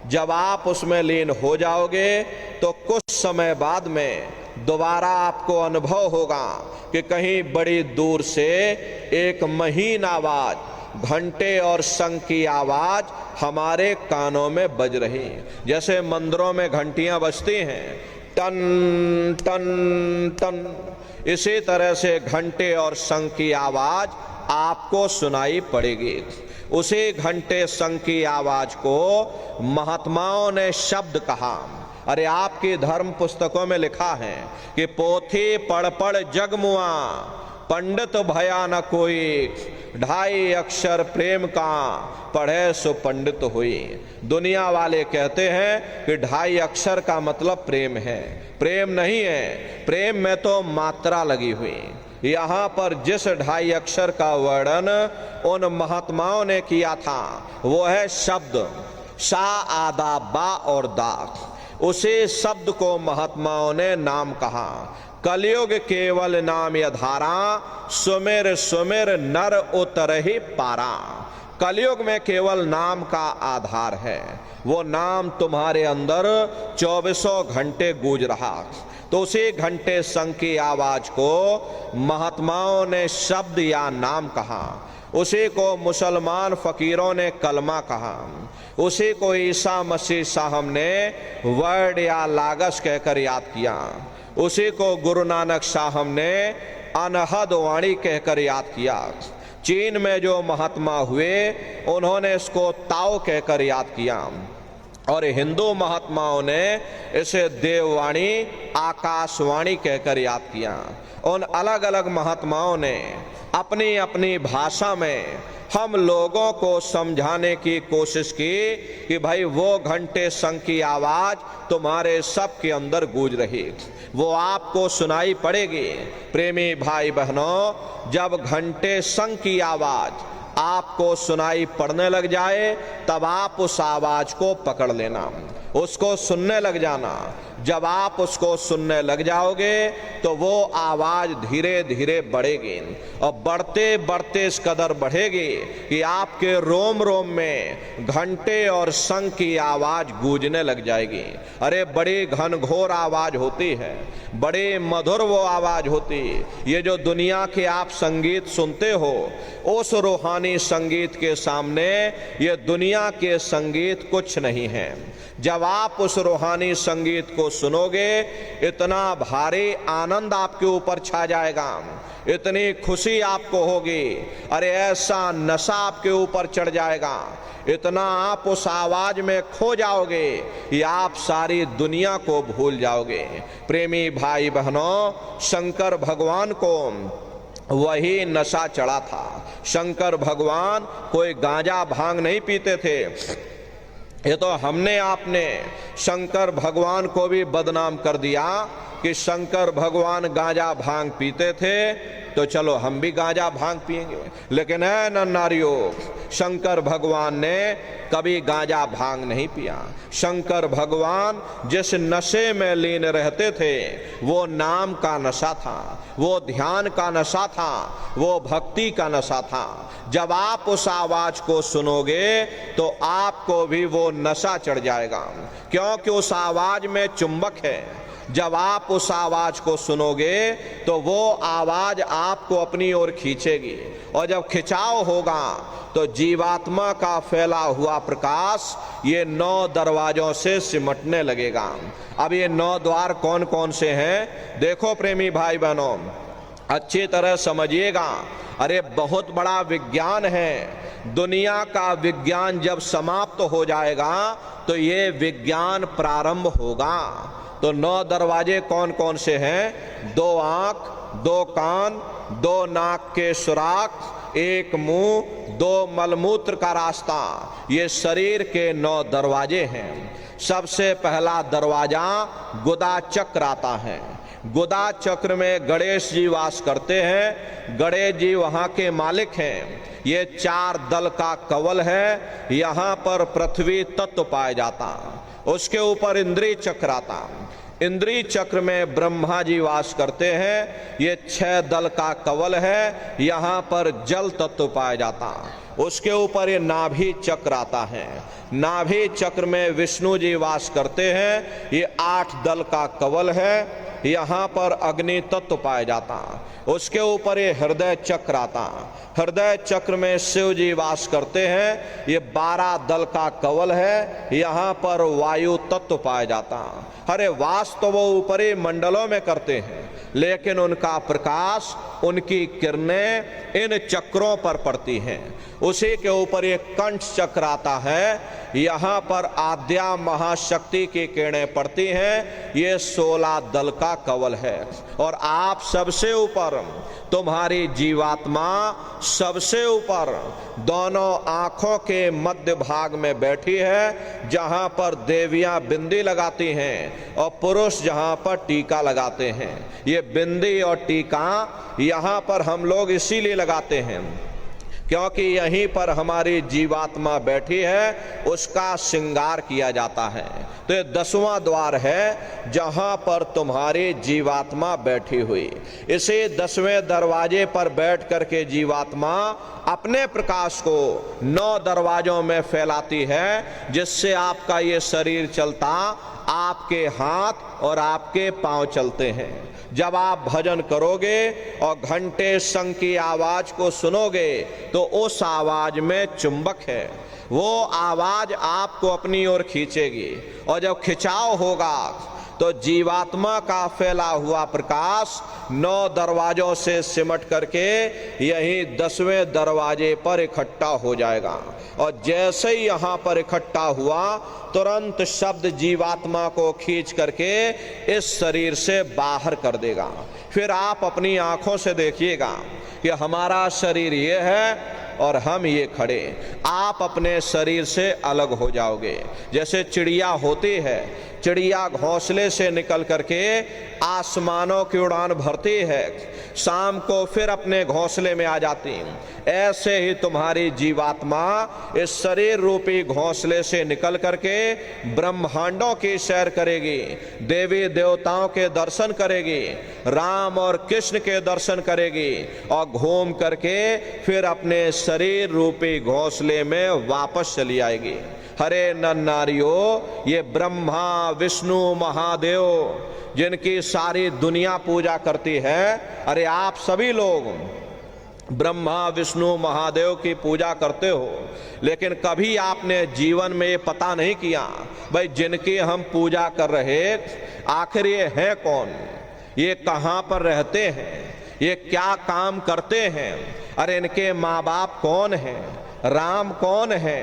जब आप उसमें लीन हो जाओगे तो कुछ समय बाद में दोबारा आपको अनुभव होगा कि कहीं बड़ी दूर से एक महीन आवाज, घंटे और शंख की आवाज हमारे कानों में बज रही। जैसे मंदिरों में घंटियां बजती हैं, टन टन टन, इसी तरह से घंटे और शंख की आवाज आपको सुनाई पड़ेगी। उसी घंटे शंख की आवाज को महात्माओं ने शब्द कहा। अरे आपकी धर्म पुस्तकों में लिखा है कि पोथी पढ़ पढ़ जग मुआ, पंडित भया न कोई, 2.5 अक्षर प्रेम का, पढ़े सो पंडित हुई। दुनिया वाले कहते हैं कि 2.5 अक्षर का मतलब प्रेम है। प्रेम नहीं है, प्रेम में तो मात्रा लगी हुई। यहाँ पर जिस 2.5 अक्षर का वर्णन उन महात्माओं ने किया था वो है शब्द, सा आदा बा और दा। उसी शब्द को महात्माओं ने नाम कहा। कलयुग केवल नाम यधारा, सुमेर सुमेर नर उतरहि पारा। कलयुग में केवल नाम का आधार है। वो नाम तुम्हारे अंदर 24 घंटे गूंज रहा। तो उसी घंटे संग की आवाज को महात्माओं ने शब्द या नाम कहा। उसी को मुसलमान फकीरों ने कलमा कहा। उसी को ईसा मसीह साहब ने वर्ड या लागस कहकर याद किया। उसी को गुरु नानक साहब ने अनहद वाणी कहकर याद किया। चीन में जो महात्मा हुए उन्होंने इसको ताओ कहकर याद किया। और हिंदू महात्माओं ने इसे देववाणी, आकाशवाणी कहकर याद किया। उन अलग अलग महात्माओं ने अपनी अपनी भाषा में हम लोगों को समझाने की कोशिश की कि भाई वो घंटे संग की आवाज तुम्हारे सबके अंदर गूंज रही, वो आपको सुनाई पड़ेगी। प्रेमी भाई बहनों, जब घंटे संग की आवाज आपको सुनाई पड़ने लग जाए तब आप उस आवाज को पकड़ लेना, उसको सुनने लग जाना। जब आप उसको सुनने लग जाओगे तो वो आवाज धीरे धीरे बढ़ेगी और बढ़ते बढ़ते इस कदर बढ़ेगी कि आपके रोम रोम में घंटे और शंख की आवाज गूंजने लग जाएगी। अरे बड़ी घनघोर आवाज होती है, बड़े मधुर वो आवाज होती। ये जो दुनिया के आप संगीत सुनते हो उस रूहानी संगीत के सामने ये दुनिया के संगीत कुछ नहीं है। जब आप उस रूहानी संगीत को सुनोगे इतना भारी आनंद आपके ऊपर छा जाएगा, इतनी खुशी आपको होगी। अरे ऐसा नशा आपके ऊपर चढ़ जाएगा, इतना आप उस आवाज में खो जाओगे कि आप सारी दुनिया को भूल जाओगे। प्रेमी भाई बहनों, शंकर भगवान को वही नशा चढ़ा था। शंकर भगवान कोई गांजा भांग नहीं पीते थे। ये तो हमने आपने शंकर भगवान को भी बदनाम कर दिया कि शंकर भगवान गांजा भांग पीते थे, तो चलो हम भी गांजा भांग पिएंगे। लेकिन ऐ नन्नारियों, शंकर भगवान ने कभी गांजा भांग नहीं पिया। शंकर भगवान जिस नशे में लीन रहते थे वो नाम का नशा था, वो ध्यान का नशा था, वो भक्ति का नशा था। जब आप उस आवाज को सुनोगे तो आपको भी वो नशा चढ़ जाएगा, क्योंकि उस आवाज में चुंबक है। जब आप उस आवाज को सुनोगे तो वो आवाज आपको अपनी ओर खींचेगी, और जब खिंचाव होगा तो जीवात्मा का फैला हुआ प्रकाश ये 9 दरवाजों से सिमटने लगेगा। अब ये 9 द्वार कौन कौन से हैं? देखो प्रेमी भाई बहनों, अच्छी तरह समझिएगा। अरे बहुत बड़ा विज्ञान है। दुनिया का विज्ञान जब समाप्त हो जाएगा तो ये विज्ञान प्रारंभ होगा। तो 9 दरवाजे कौन कौन से हैं? 2 आंख, 2 कान, 2 नाक के सुराख, 1 मुंह, 2 मलमूत्र का रास्ता, ये शरीर के 9 दरवाजे हैं। सबसे पहला दरवाजा गुदा चक्र आता है। गुदा चक्र में गणेश जी वास करते हैं। गणेश जी वहाँ के मालिक हैं। ये 4 दल का कवल है। यहाँ पर पृथ्वी तत्व पाया जाता, उसके ऊपर इंद्रिय चक्र आता। इंद्रिय चक्र में ब्रह्मा जी वास करते हैं। ये 6 दल का कवल है। यहाँ पर जल तत्व पाया जाता। उसके ऊपर ये नाभि चक्र आता है। नाभि चक्र में विष्णु जी वास करते हैं। ये 8 दल का कवल है। यहाँ पर अग्नि तत्व पाया जाता। उसके ऊपर ये हृदय चक्र आता। हृदय चक्र में शिव जी वास करते हैं। ये 12 दल का कवल है। यहाँ पर वायु तत्व पाया जाता। अरे वास तो वो ऊपरी मंडलों में करते हैं, लेकिन उनका प्रकाश, उनकी किरणें इन चक्रों पर पड़ती हैं। उसी के ऊपर एक कंठ चक्र आता है। यहाँ पर आद्या महाशक्ति की किरणें पड़ती हैं। ये 16 दल का कवल है। और आप सबसे ऊपर, तुम्हारी जीवात्मा सबसे ऊपर दोनों आंखों के मध्य भाग में बैठी है, जहां पर देवियां बिंदी लगाती हैं और पुरुष जहां पर टीका लगाते हैं। ये बिंदी और टीका यहाँ पर हम लोग इसीलिए लगाते हैं क्योंकि यहीं पर हमारी जीवात्मा बैठी है, उसका श्रृंगार किया जाता है। तो ये 10वां द्वार है जहां पर तुम्हारी जीवात्मा बैठी हुई। इसी 10वें दरवाजे पर बैठ करके जीवात्मा अपने प्रकाश को 9 दरवाजों में फैलाती है, जिससे आपका ये शरीर चलता, आपके हाथ और आपके पांव चलते हैं। जब आप भजन करोगे और घंटे शंख की आवाज को सुनोगे तो उस आवाज में चुंबक है, वो आवाज आपको अपनी ओर खींचेगी। और जब खिंचाव होगा तो जीवात्मा का फैला हुआ प्रकाश 9 दरवाजों से सिमट करके यही 10वें दरवाजे पर इकट्ठा हो जाएगा। और जैसे ही यहाँ पर इकट्ठा हुआ, तुरंत शब्द जीवात्मा को खींच करके इस शरीर से बाहर कर देगा। फिर आप अपनी आंखों से देखिएगा कि हमारा शरीर ये है और हम ये खड़े। आप अपने शरीर से अलग हो जाओगे। जैसे चिड़िया होती है, चिड़िया घोंसले से निकल करके आसमानों की उड़ान भरती है, शाम को फिर अपने घोंसले में आ जाती। ऐसे ही तुम्हारी जीवात्मा इस शरीर रूपी घोंसले से निकल करके ब्रह्मांडों की सैर करेगी, देवी देवताओं के दर्शन करेगी, राम और कृष्ण के दर्शन करेगी और घूम करके फिर अपने शरीर रूपी घोंसले में वापस चली आएगी। हरे नर नारियों, ये ब्रह्मा विष्णु महादेव जिनकी सारी दुनिया पूजा करती है, अरे आप सभी लोग ब्रह्मा विष्णु महादेव की पूजा करते हो, लेकिन कभी आपने जीवन में ये पता नहीं किया भाई जिनकी हम पूजा कर रहे आखिर ये हैं कौन, ये कहाँ पर रहते हैं, ये क्या काम करते हैं, अरे इनके माँ बाप कौन हैं, राम कौन है,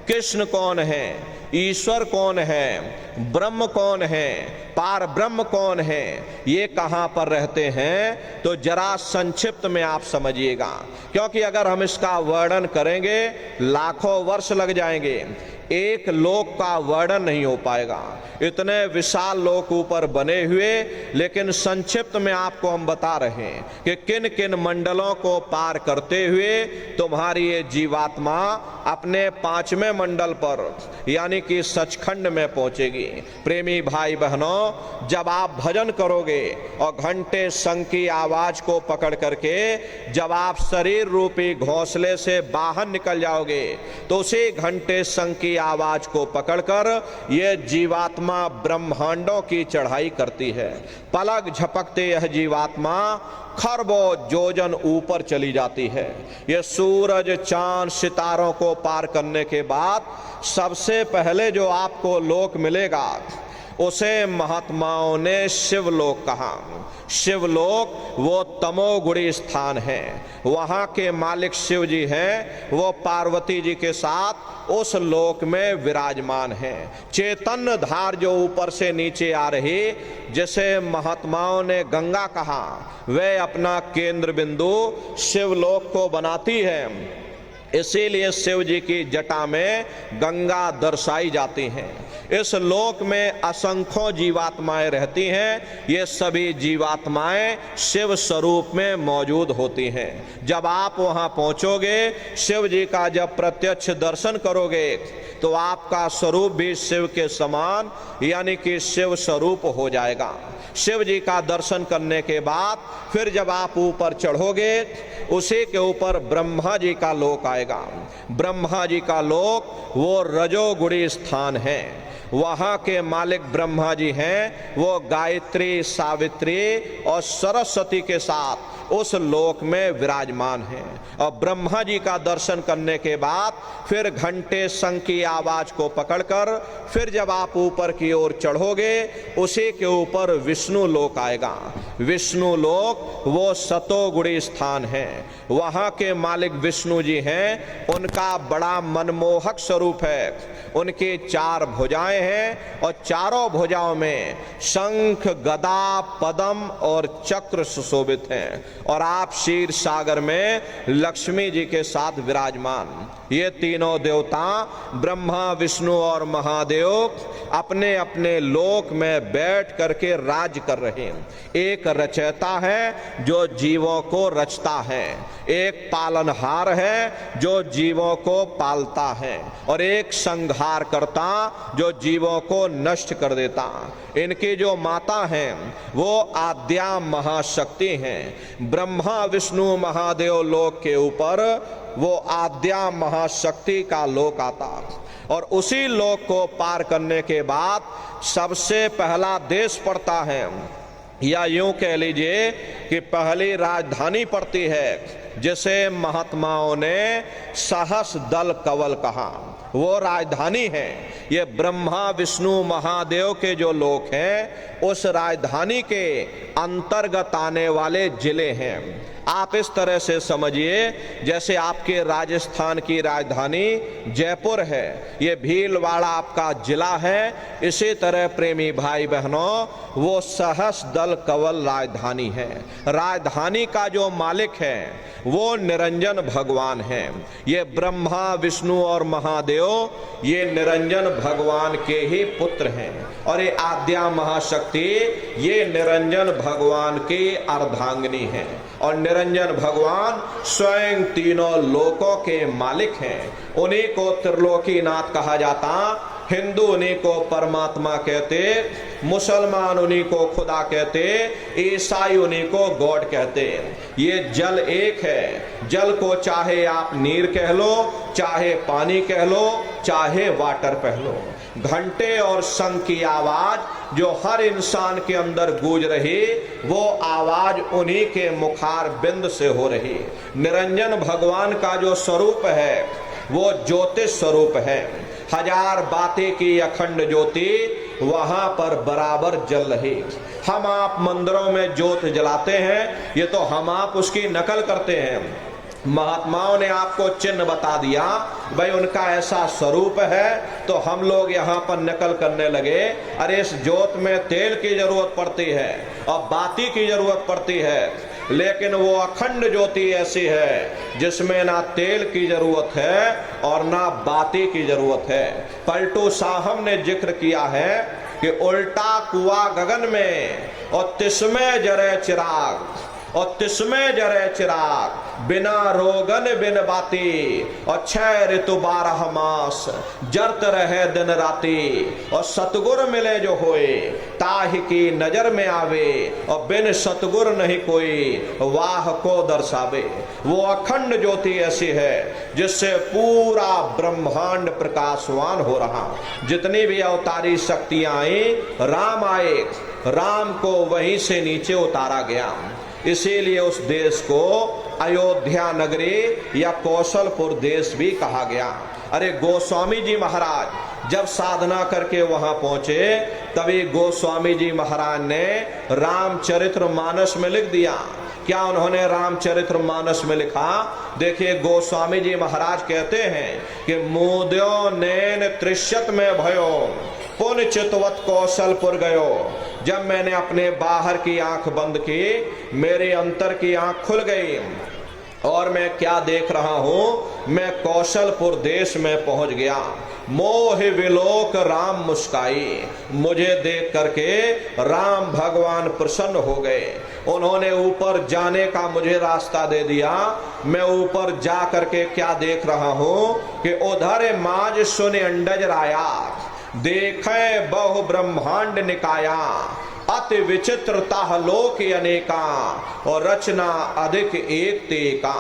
कृष्ण कौन है, ईश्वर कौन है, ब्रह्म कौन है, पार ब्रह्म कौन है, ये कहाँ पर रहते हैं। तो जरा संक्षिप्त में आप समझिएगा, क्योंकि अगर हम इसका वर्णन करेंगे लाखों वर्ष लग जाएंगे, एक लोक का वर्णन नहीं हो पाएगा। इतने विशाल लोक ऊपर बने हुए, लेकिन संक्षिप्त में आपको हम बता रहे हैं कि किन किन मंडलों को पार करते हुए तुम्हारी ये जीवात्मा अपने 5वें मंडल पर यानी कि सचखंड में पहुंचेगी। प्रेमी भाई बहनों, जब आप भजन करोगे और घंटे शंख की आवाज को पकड़ करके जब आप शरीर रूपी घोंसले से बाहर निकल जाओगे, तो उसी घंटे शंख की आवाज को पकड़कर यह जीवात्मा ब्रह्मांडों की चढ़ाई करती है। पलक झपकते यह जीवात्मा खरबों योजन ऊपर चली जाती है। यह सूरज चांद सितारों को पार करने के बाद सबसे पहले जो आपको लोक मिलेगा उसे महात्माओं ने शिवलोक कहा। शिवलोक वो तमोगुणी स्थान है, वहाँ के मालिक शिव जी हैं, वो पार्वती जी के साथ उस लोक में विराजमान हैं। चैतन्य धार जो ऊपर से नीचे आ रही, जिसे महात्माओं ने गंगा कहा, वह अपना केंद्र बिंदु शिवलोक को बनाती है। इसीलिए शिव जी की जटा में गंगा दर्शाई जाती हैं। इस लोक में असंख्यों जीवात्माएं रहती हैं। ये सभी जीवात्माएं शिव स्वरूप में मौजूद होती हैं। जब आप वहां पहुंचोगे, शिव जी का जब प्रत्यक्ष दर्शन करोगे, तो आपका स्वरूप भी शिव के समान यानी कि शिव स्वरूप हो जाएगा। शिव जी का दर्शन करने के बाद फिर जब आप ऊपर चढ़ोगे, उसी के ऊपर ब्रह्मा जी का लोक आएगा। ब्रह्मा जी का लोक वो रजोगुणी स्थान है। वहां के मालिक ब्रह्मा जी हैं, वो गायत्री, सावित्री और सरस्वती के साथ उस लोक में विराजमान हैं। और ब्रह्मा जी का दर्शन करने के बाद फिर घंटे शंख की आवाज को पकड़कर फिर जब आप ऊपर की ओर चढ़ोगे, उसी के ऊपर विष्णु लोक आएगा। विष्णु लोक वो सतोगुणी स्थान है। वहां के मालिक विष्णु जी हैं, उनका बड़ा मनमोहक स्वरूप है। उनकी 4 भुजाएं हैं और चारों भुजाओं में शंख, गदा, पद्म और चक्र सुशोभित हैं। और आप क्षीर सागर में लक्ष्मी जी के साथ विराजमान। ये तीनों देवता ब्रह्मा, विष्णु और महादेव अपने अपने लोक में बैठ करके राज कर रहे हैं। एक रचयिता है जो जीवों को रचता है, एक पालनहार है जो जीवों को पालता है, और एक संहार करता जो जीवों को नष्ट कर देता। इनकी जो माता हैं वो आद्या महाशक्ति हैं। ब्रह्मा, विष्णु, महादेव लोक के ऊपर वो आद्या महाशक्ति का लोक आता, और उसी लोक को पार करने के बाद सबसे पहला देश पड़ता है, या यूं कह लीजिए कि पहली राजधानी पड़ती है, जिसे महात्माओं ने सहस दल कवल कहा। वो राजधानी है। ये ब्रह्मा, विष्णु, महादेव के जो लोक हैं, उस राजधानी के अंतर्गत आने वाले जिले हैं। आप इस तरह से समझिए जैसे आपके राजस्थान की राजधानी जयपुर है, ये भीलवाड़ा आपका जिला है। इसी तरह प्रेमी भाई बहनों, वो सहस दल कवल राजधानी है। राजधानी का जो मालिक है वो निरंजन भगवान है। ये ब्रह्मा, विष्णु और महादेव ये निरंजन भगवान के ही पुत्र हैं, और ये आद्या महाशक्ति ये निरंजन भगवान की अर्धांगिनी है। और निरंजन भगवान स्वयं तीनों लोकों के मालिक हैं। उन्हीं को त्रिलोकीनाथ कहा जाता। हिंदू उन्हीं को परमात्मा कहते, मुसलमान उन्हीं को खुदा कहते, ईसाई उन्हीं को गॉड कहते। ये जल एक है। जल को चाहे आप नीर कह लो, चाहे पानी कह लो, चाहे वाटर कह लो। घंटे और शंख की आवाज जो हर इंसान के अंदर गूंज रही, वो आवाज उन्हीं के मुखार बिंद से हो रही। निरंजन भगवान का जो स्वरूप है वो ज्योतिष स्वरूप है। 1000 बातें की अखंड ज्योति वहां पर बराबर जल रही। हम आप मंदिरों में ज्योत जलाते हैं, ये तो हम आप उसकी नकल करते हैं। महात्माओं ने आपको चिन्ह बता दिया, भाई उनका ऐसा स्वरूप है, तो हम लोग यहाँ पर नकल करने लगे। अरे इस ज्योत में तेल की जरूरत पड़ती है और बाती की जरूरत पड़ती है, लेकिन वो अखंड ज्योति ऐसी है जिसमें ना तेल की जरूरत है और ना बाती की जरूरत है। पलटू साहब ने जिक्र किया है कि उल्टा कुआ गगन में और तिसमें जरे चिराग, और तिसमें जरे चिराग, बिना रोगन बिन बाती, और 6 ऋतु 12 मास जरत रहे दिन राती। और सतगुर मिले जो होए ताहि की नजर में आवे, और बिन सतगुर नहीं कोई वाह को दर्शावे। वो अखंड ज्योति ऐसी है जिससे पूरा ब्रह्मांड प्रकाशवान हो रहा। जितनी भी अवतारी शक्तियां आई, राम आए, राम को वहीं से नीचे उतारा गया। इसीलिए उस देश को अयोध्या नगरी या कौशलपुर देश भी कहा गया। अरे गोस्वामी जी महाराज जब साधना करके वहां पहुंचे, तभी गोस्वामी जी महाराज ने रामचरितमानस में लिख दिया। क्या उन्होंने रामचरितमानस में लिखा? देखिए गोस्वामी जी महाराज कहते हैं कि मुद्यो नैन त्रिशत में भयो, पुन चितवत कौशलपुर गयो। जब मैंने अपने बाहर की आंख बंद की, मेरे अंतर की आंख खुल गई, और मैं क्या देख रहा हूं, मैं कौशलपुर देश में पहुंच गया। मोह विलोक राम मुस्काई, मुझे देख करके राम भगवान प्रसन्न हो गए। उन्होंने ऊपर जाने का मुझे रास्ता दे दिया। मैं ऊपर जा करके क्या देख रहा हूं कि उधर माज सुन अंडज राया, देखे बहु ब्रह्मांड निकाया, अति विचित्रता लोक अनेका, और रचना अधिक एक तेका।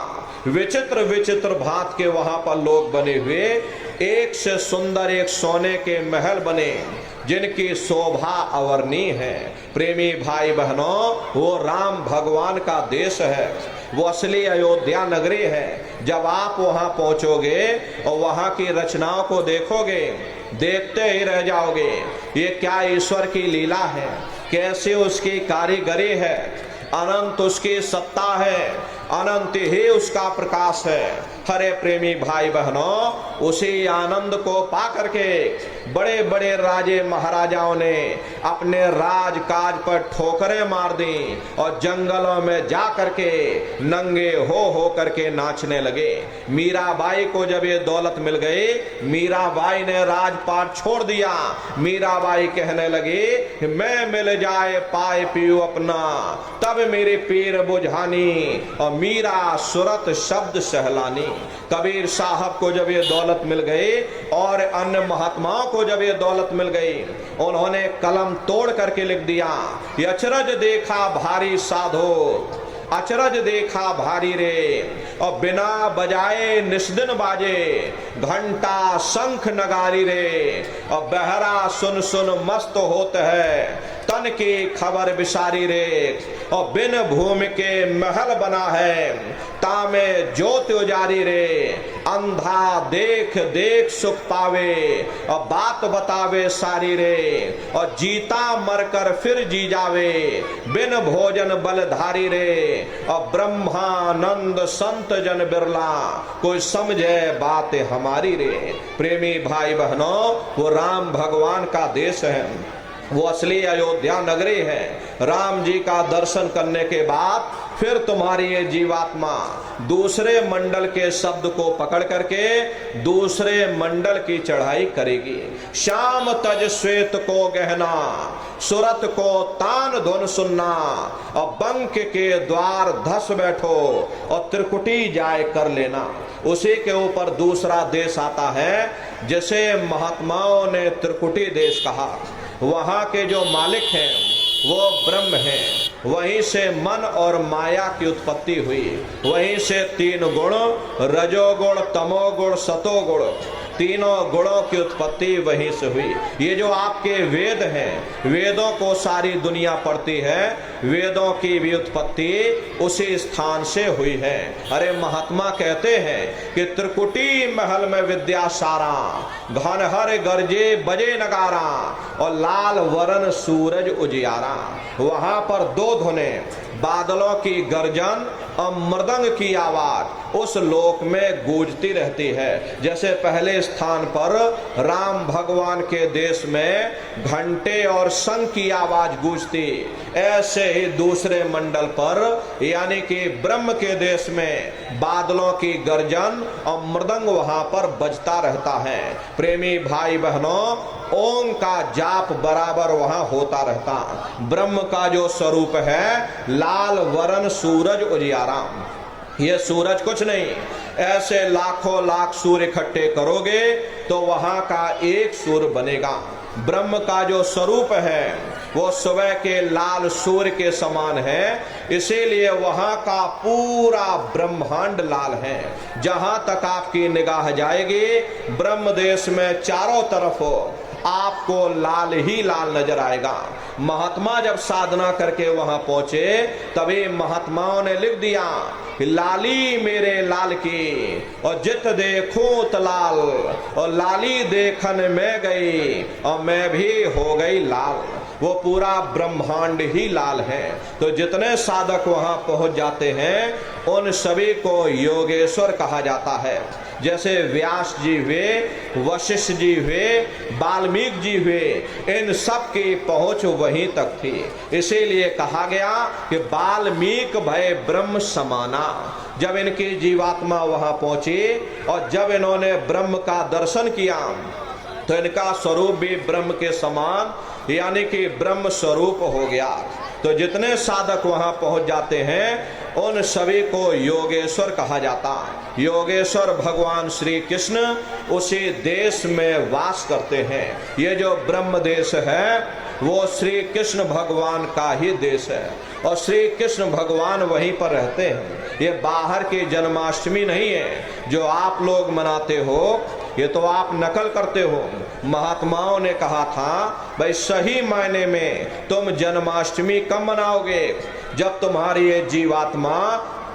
विचित्र विचित्र भांत के वहां पर लोग बने हुए, एक से सुंदर एक सोने के महल बने, जिनकी शोभा अवर्णीय है। प्रेमी भाई बहनों, वो राम भगवान का देश है, वो असली अयोध्या नगरी है। जब आप वहां पहुंचोगे और वहां की रचनाओं को देखोगे, देखते ही रह जाओगे। ये क्या ईश्वर की लीला है, कैसे उसकी कारीगरी है, अनंत उसकी सत्ता है, अनंत ही उसका प्रकाश है। हरे प्रेमी भाई बहनों, उसी आनंद को पा करके बड़े बड़े राजे महाराजाओं ने अपने राजकाज पर ठोकरें मार दी और जंगलों में जा करके नंगे हो करके नाचने लगे। मीराबाई को जब ये दौलत मिल गई, मीराबाई ने राजपाट छोड़ दिया। मीराबाई कहने लगी, मैं मिल जाए पाए पीऊ अपना, तब मेरी पीर बुझानी, और मीरा सुरत शब्द सहलानी। कबीर साहब को जब ये दौलत मिल गई और अन्य महात्माओं को जब ये दौलत मिल गई, उन्होंने कलम तोड़ करके लिख दिया, ये अचरज देखा भारी साधो, अचरज देखा भारी रे, और बिना बजाए निस्दिन बाजे, घंटा शंख नगारी रे, और बहरा सुन सुन मस्त होते है, तन की खबर बिसारी रे, और बिन भूमि के महल बना है, तामे ज्योति उजारी रे, अंधा देख देख सुख पावे, और बात बतावे सारी रे, और जीता मरकर फिर जी जावे, बिन भोजन बलधारी रे, और ब्रह्मानंद संत जन बिरला, कोई समझे बात हमारी रे। प्रेमी भाई बहनों, वो राम भगवान का देश है, वो असली अयोध्या नगरी है। राम जी का दर्शन करने के बाद फिर तुम्हारी ये जीवात्मा दूसरे मंडल के शब्द को पकड़ करके दूसरे मंडल की चढ़ाई करेगी। श्याम तज श्वेत को गहना, सुरत को तान धुन सुनना, और बंक के द्वार धस बैठो, और त्रिकुटी जाए कर लेना। उसी के ऊपर दूसरा देश आता है, जिसे महात्माओं ने त्रिकुटी देश कहा। वहां के जो मालिक हैं वो ब्रह्म हैं, वहीं से मन और माया की उत्पत्ति हुई, वहीं से तीन गुण, रजोगुण, तमोगुण, सतोगुण, तीनों गुणों की उत्पत्ति वहीं से हुई। ये जो आपके वेद हैं, वेदों को सारी दुनिया पढ़ती है, वेदों की भी उत्पत्ति उसी स्थान से हुई है। अरे महात्मा कहते हैं कि त्रिकुटी महल में विद्या सारा, घनहर गरजे बजे नगारा, और लाल वरण सूरज उजियारा। वहां पर दो धुने, बादलों की गर्जन और मृदंग की आवाज उस लोक में गूंजती रहती है। जैसे पहले स्थान पर राम भगवान के देश में घंटे और शंख की आवाज गूंजती, ऐसे ही दूसरे मंडल पर यानी कि ब्रह्म के देश में बादलों की गर्जन और मृदंग वहां पर बजता रहता है। प्रेमी भाई बहनों, ओम का जाप बराबर वहां होता रहता। ब्रह्म का जो स्वरूप है, लाल वरण सूरज उजियारा। ये सूरज कुछ नहीं, ऐसे लाखों लाख सूर्य इकट्ठे करोगे तो वहां का एक सूर्य बनेगा। ब्रह्म का जो स्वरूप है वो सुबह के लाल सूर्य के समान है, इसीलिए वहां का पूरा ब्रह्मांड लाल है। जहां तक आपकी निगाह जाएगी ब्रह्म देश में चारों तरफ आपको लाल ही लाल नजर आएगा। महात्मा जब साधना करके वहां पहुंचे, तभी महात्माओं ने लिख दिया, लाली मेरे लाल की, और जित देखूं तलाल, और लाली देखन में गई, और मैं भी हो गई लाल। वो पूरा ब्रह्मांड ही लाल है। तो जितने साधक वहां पहुंच जाते हैं उन सभी को योगेश्वर कहा जाता है। जैसे व्यास जी हुए, वशिष्ठ जी हुए, वाल्मीकि जी हुए, इन सब की पहुंच वहीं तक थी। इसीलिए कहा गया कि वाल्मीकि भय ब्रह्म समाना। जब इनकी जीवात्मा वहां पहुंची और जब इन्होंने ब्रह्म का दर्शन किया तो इनका स्वरूप भी ब्रह्म के समान यानी कि ब्रह्म स्वरूप हो गया। तो जितने साधक वहां पहुंच जाते हैं उन सभी को योगेश्वर कहा जाता। योगेश्वर भगवान श्री कृष्ण उसी देश में वास करते हैं। ये जो ब्रह्म देश है वो श्री कृष्ण भगवान का ही देश है और श्री कृष्ण भगवान वहीं पर रहते हैं। ये बाहर की जन्माष्टमी नहीं है जो आप लोग मनाते हो। ये तो आप नकल करते हो। महात्माओं ने कहा था भाई सही मायने में तुम जन्माष्टमी कब मनाओगे, जब तुम्हारी ये जीवात्मा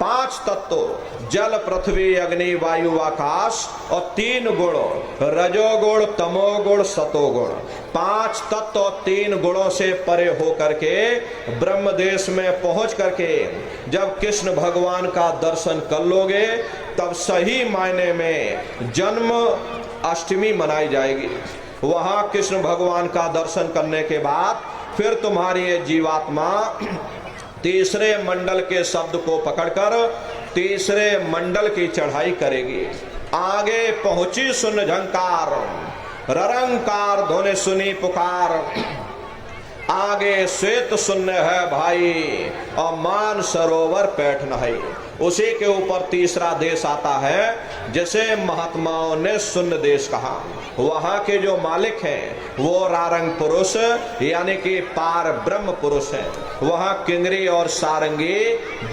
5 तत्व जल पृथ्वी अग्नि वायु आकाश और 3 गुण रजोगुण तमोगुण सतोगुण 5 तत्व और 3 गुणों से परे होकर के ब्रह्म देश में पहुंच करके जब कृष्ण भगवान का दर्शन कर लोगे तब सही मायने में जन्म अष्टमी मनाई जाएगी। वहां कृष्ण भगवान का दर्शन करने के बाद फिर तुम्हारी ये जीवात्मा तीसरे मंडल के शब्द को पकड़कर तीसरे मंडल की चढ़ाई करेगी। आगे पहुंची सुन झंकार ररंकार ध्वनि सुनी पुकार, आगे श्वेत शून्य है भाई और मान सरोवर पैठ नहीं। उसी के ऊपर तीसरा देश आता है जैसे महात्माओं ने शून्य देश कहा। वहां के जो मालिक हैं वो रारंग पुरुष यानी कि पार ब्रह्म पुरुष हैं। वहां किंगरी और सारंगी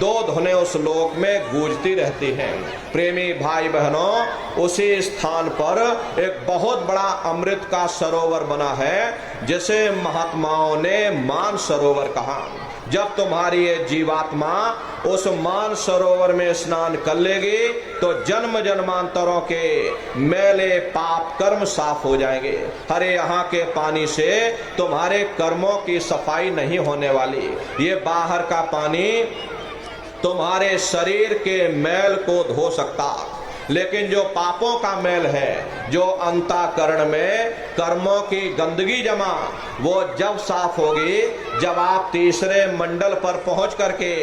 2 धुनें उस लोक में गूंजती रहती हैं। प्रेमी भाई बहनों, उसी स्थान पर एक बहुत बड़ा अमृत का सरोवर बना है जिसे महात्माओं ने मान सरोवर कहा। जब तुम्हारी ये जीवात्मा उस मान सरोवर में स्नान कर लेगी तो जन्म जन्मांतरों के मैले पाप कर्म साफ हो जाएंगे। अरे यहाँ के पानी से तुम्हारे कर्मों की सफाई नहीं होने वाली। ये बाहर का पानी तुम्हारे शरीर के मैल को धो सकता, लेकिन जो पापों का मैल है, जो अंतःकरण में कर्मों की गंदगी जमा, वो जब साफ होगी जब आप तीसरे मंडल पर पहुंच करके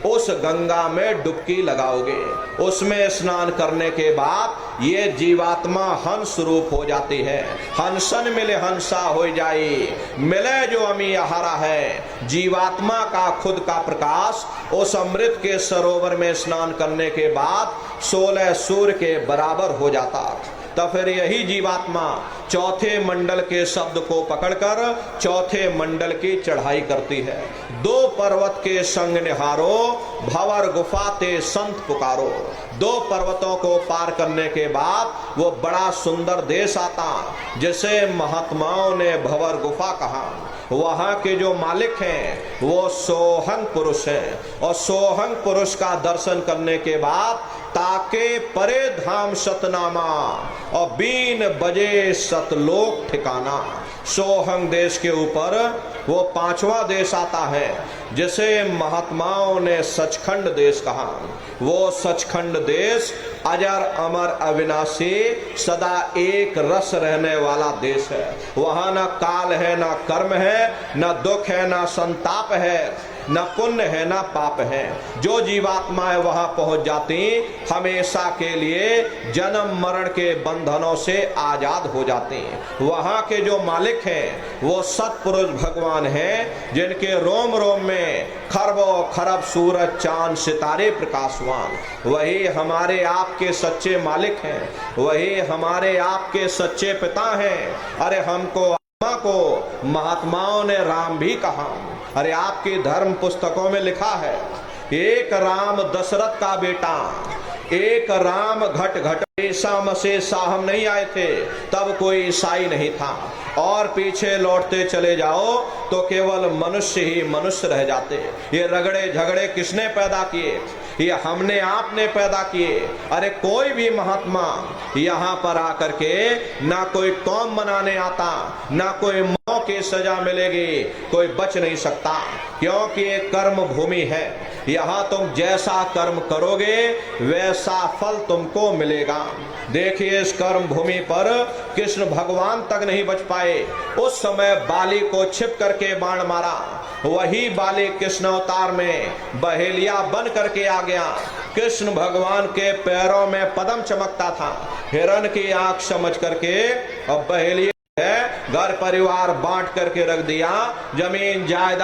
उस गंगा में डुबकी लगाओगे। उसमें स्नान करने के बाद ये जीवात्मा हंस रूप हो जाती है। हंसन मिले हंसा हो जाई, मिले जो अमी आहारा है। जीवात्मा का खुद का प्रकाश उस अमृत के सरोवर में स्नान करने के बाद 16 सूर्य के बराबर हो जाता। तब फिर यही जीवात्मा चौथे मंडल के शब्द को पकड़कर चौथे मंडल की चढ़ाई करती है। 2 पर्वत के संग निहारो भंवर गुफा ते संत पुकारो। 2 पर्वतों को पार करने के बाद वो बड़ा सुंदर देश आता जिसे महात्माओं ने भंवर गुफा कहा। वहां के जो मालिक हैं वो सोहंग पुरुष हैं और सोहंग पुरुष का दर्शन करने के बाद ताके परे धाम सतनामा और बीन बजे सतलोक ठिकाना। सोहंग देश के ऊपर वो 5वां देश आता है जिसे महात्माओं ने सचखंड देश कहा। वो सचखंड देश अजर अमर अविनाशी सदा एक रस रहने वाला देश है। वहां ना काल है, ना कर्म है, ना दुख है, ना संताप है, न पुण्य है ना पाप है। जो जीवात्माएं वहां पहुंच जाती हमेशा के लिए जन्म मरण के बंधनों से आजाद हो जाती। वहां के जो मालिक हैं वो सत्पुरुष भगवान हैं जिनके रोम रोम में खरबों खरब सूरज चांद सितारे प्रकाशवान। वही हमारे आपके सच्चे मालिक हैं, वही हमारे आपके सच्चे पिता हैं। अरे हमको को महात्माओं ने राम भी कहा। अरे आपकी धर्म पुस्तकों में लिखा है एक राम दशरथ का बेटा, एक राम घट घट। ईसा मसीह साहब नहीं आए थे तब कोई ईसाई नहीं था, और पीछे लौटते चले जाओ तो केवल मनुष्य ही मनुष्य रह जाते। ये रगड़े झगड़े किसने पैदा किए? ये हमने आपने पैदा किए। अरे कोई भी महात्मा यहाँ पर आकर के ना कोई कौम मनाने आता, ना कोई मौत की सजा मिलेगी, कोई बच नहीं सकता, क्योंकि ये कर्म भूमि है। यहाँ तुम जैसा कर्म करोगे वैसा फल तुमको मिलेगा। देखिए इस कर्म भूमि पर कृष्ण भगवान तक नहीं बच पाए। उस समय बाली को छिप करके बाण मारा, वही बाली कृष्ण अवतार में बहेलिया बन करके आ गया। कृष्ण भगवान के पैरों में पद्म चमकता था, हिरण की आंख समझ करके अब बहेलिया है घर परिवार बांट करके रख दिया, जमीन जायदाद